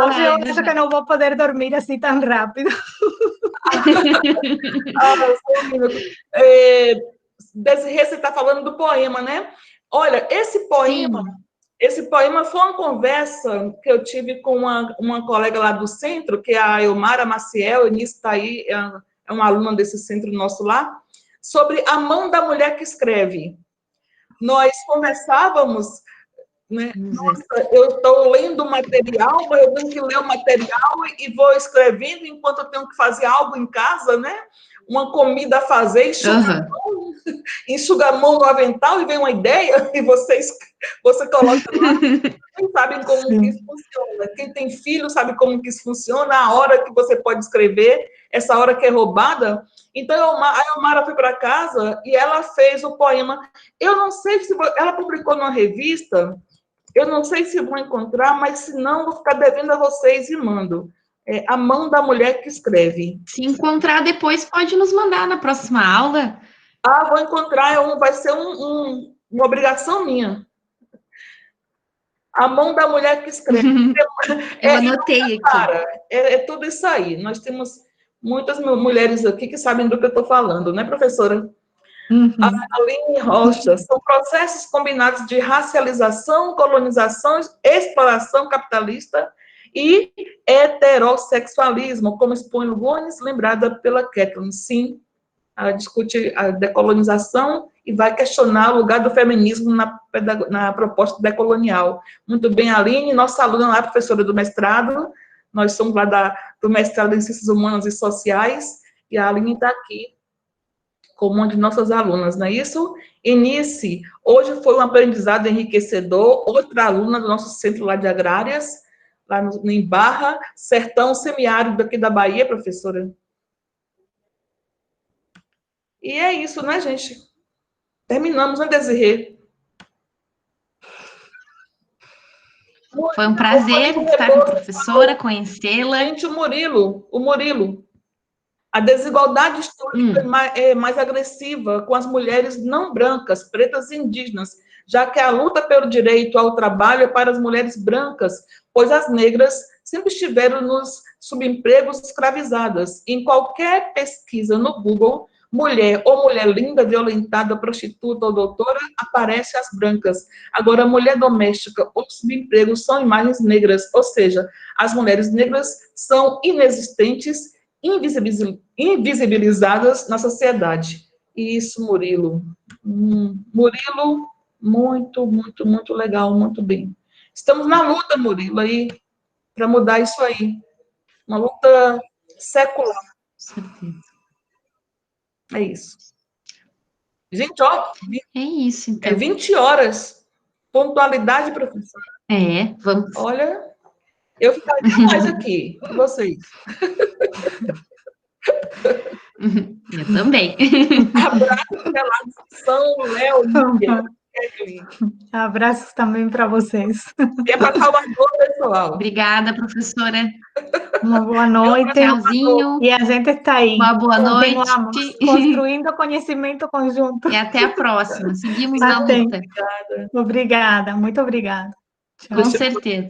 Speaker 2: Hoje eu acho que não vou poder dormir assim tão rápido.
Speaker 1: Desirê, você está falando do poema, né? Olha, esse poema foi uma conversa que eu tive com uma colega lá do centro, que é a Elmara Maciel, e nisso está aí, é uma aluna desse centro nosso lá, sobre a mão da mulher que escreve. Nós conversávamos, né? Nossa, eu estou lendo o material, mas eu tenho que ler o material e vou escrevendo enquanto eu tenho que fazer algo em casa, né? Uma comida a fazer, enxuga a mão no avental e vem uma ideia e você coloca lá. Quem sabe como que isso funciona? Quem tem filho sabe como que isso funciona, a hora que você pode escrever, essa hora que é roubada. Então, a Elmara foi para casa e ela fez o poema. Eu não sei se ela publicou numa revista, eu não sei se vou encontrar, mas se não, vou ficar devendo a vocês e mando. É A Mão da Mulher que Escreve.
Speaker 3: Se encontrar depois, pode nos mandar na próxima aula.
Speaker 1: Vou encontrar, vai ser uma obrigação minha. A Mão da Mulher que Escreve.
Speaker 3: Eu anotei aqui.
Speaker 1: É tudo isso aí. Nós temos muitas mulheres aqui que sabem do que eu estou falando, né, professora? A Aline Rocha, são processos combinados de racialização, colonização, exploração capitalista e heterossexualismo, como expõe Lugones, lembrada pela Kathleen. Sim, ela discute a decolonização e vai questionar o lugar do feminismo na proposta decolonial. Muito bem, Aline, nossa aluna lá, professora do mestrado, nós somos lá do mestrado em Ciências Humanas e Sociais, e a Aline está aqui como uma de nossas alunas, não é isso? Inice, hoje foi um aprendizado enriquecedor, outra aluna do nosso centro lá de agrárias, lá em Barra, sertão semiárido aqui da Bahia, professora. E é isso, né, gente? Terminamos, né, Desirê?
Speaker 3: Foi um prazer estar com a professora, conhecê-la.
Speaker 1: Gente, o Murilo. A desigualdade histórica é mais agressiva com as mulheres não brancas, pretas e indígenas, já que a luta pelo direito ao trabalho é para as mulheres brancas, pois as negras sempre estiveram nos subempregos escravizadas. Em qualquer pesquisa no Google, mulher ou mulher linda, violentada, prostituta ou doutora, aparece as brancas. Agora, mulher doméstica ou subemprego são imagens negras, ou seja, as mulheres negras são inexistentes, invisibilizadas na sociedade. Isso, Murilo. Murilo, muito, muito, muito legal, muito bem. Estamos na luta, Murilo, aí, para mudar isso aí. Uma luta secular.
Speaker 3: Com certeza.
Speaker 1: É isso. Gente, ó.
Speaker 3: É isso, então.
Speaker 1: É 20 horas. Pontualidade, professora.
Speaker 3: Vamos.
Speaker 1: Olha, eu ficaria mais aqui. E vocês?
Speaker 3: Eu também.
Speaker 1: Abraço, relação, Léo, Lívia.
Speaker 2: Abraços também para vocês.
Speaker 1: É para Salvador, pessoal.
Speaker 3: Obrigada, professora.
Speaker 2: Uma boa noite.
Speaker 3: Tchauzinho.
Speaker 2: E a gente está aí.
Speaker 3: Uma boa noite.
Speaker 2: Construindo conhecimento conjunto.
Speaker 3: E até a próxima. Seguimos na luta.
Speaker 2: Obrigada. Muito obrigada.
Speaker 3: Com certeza.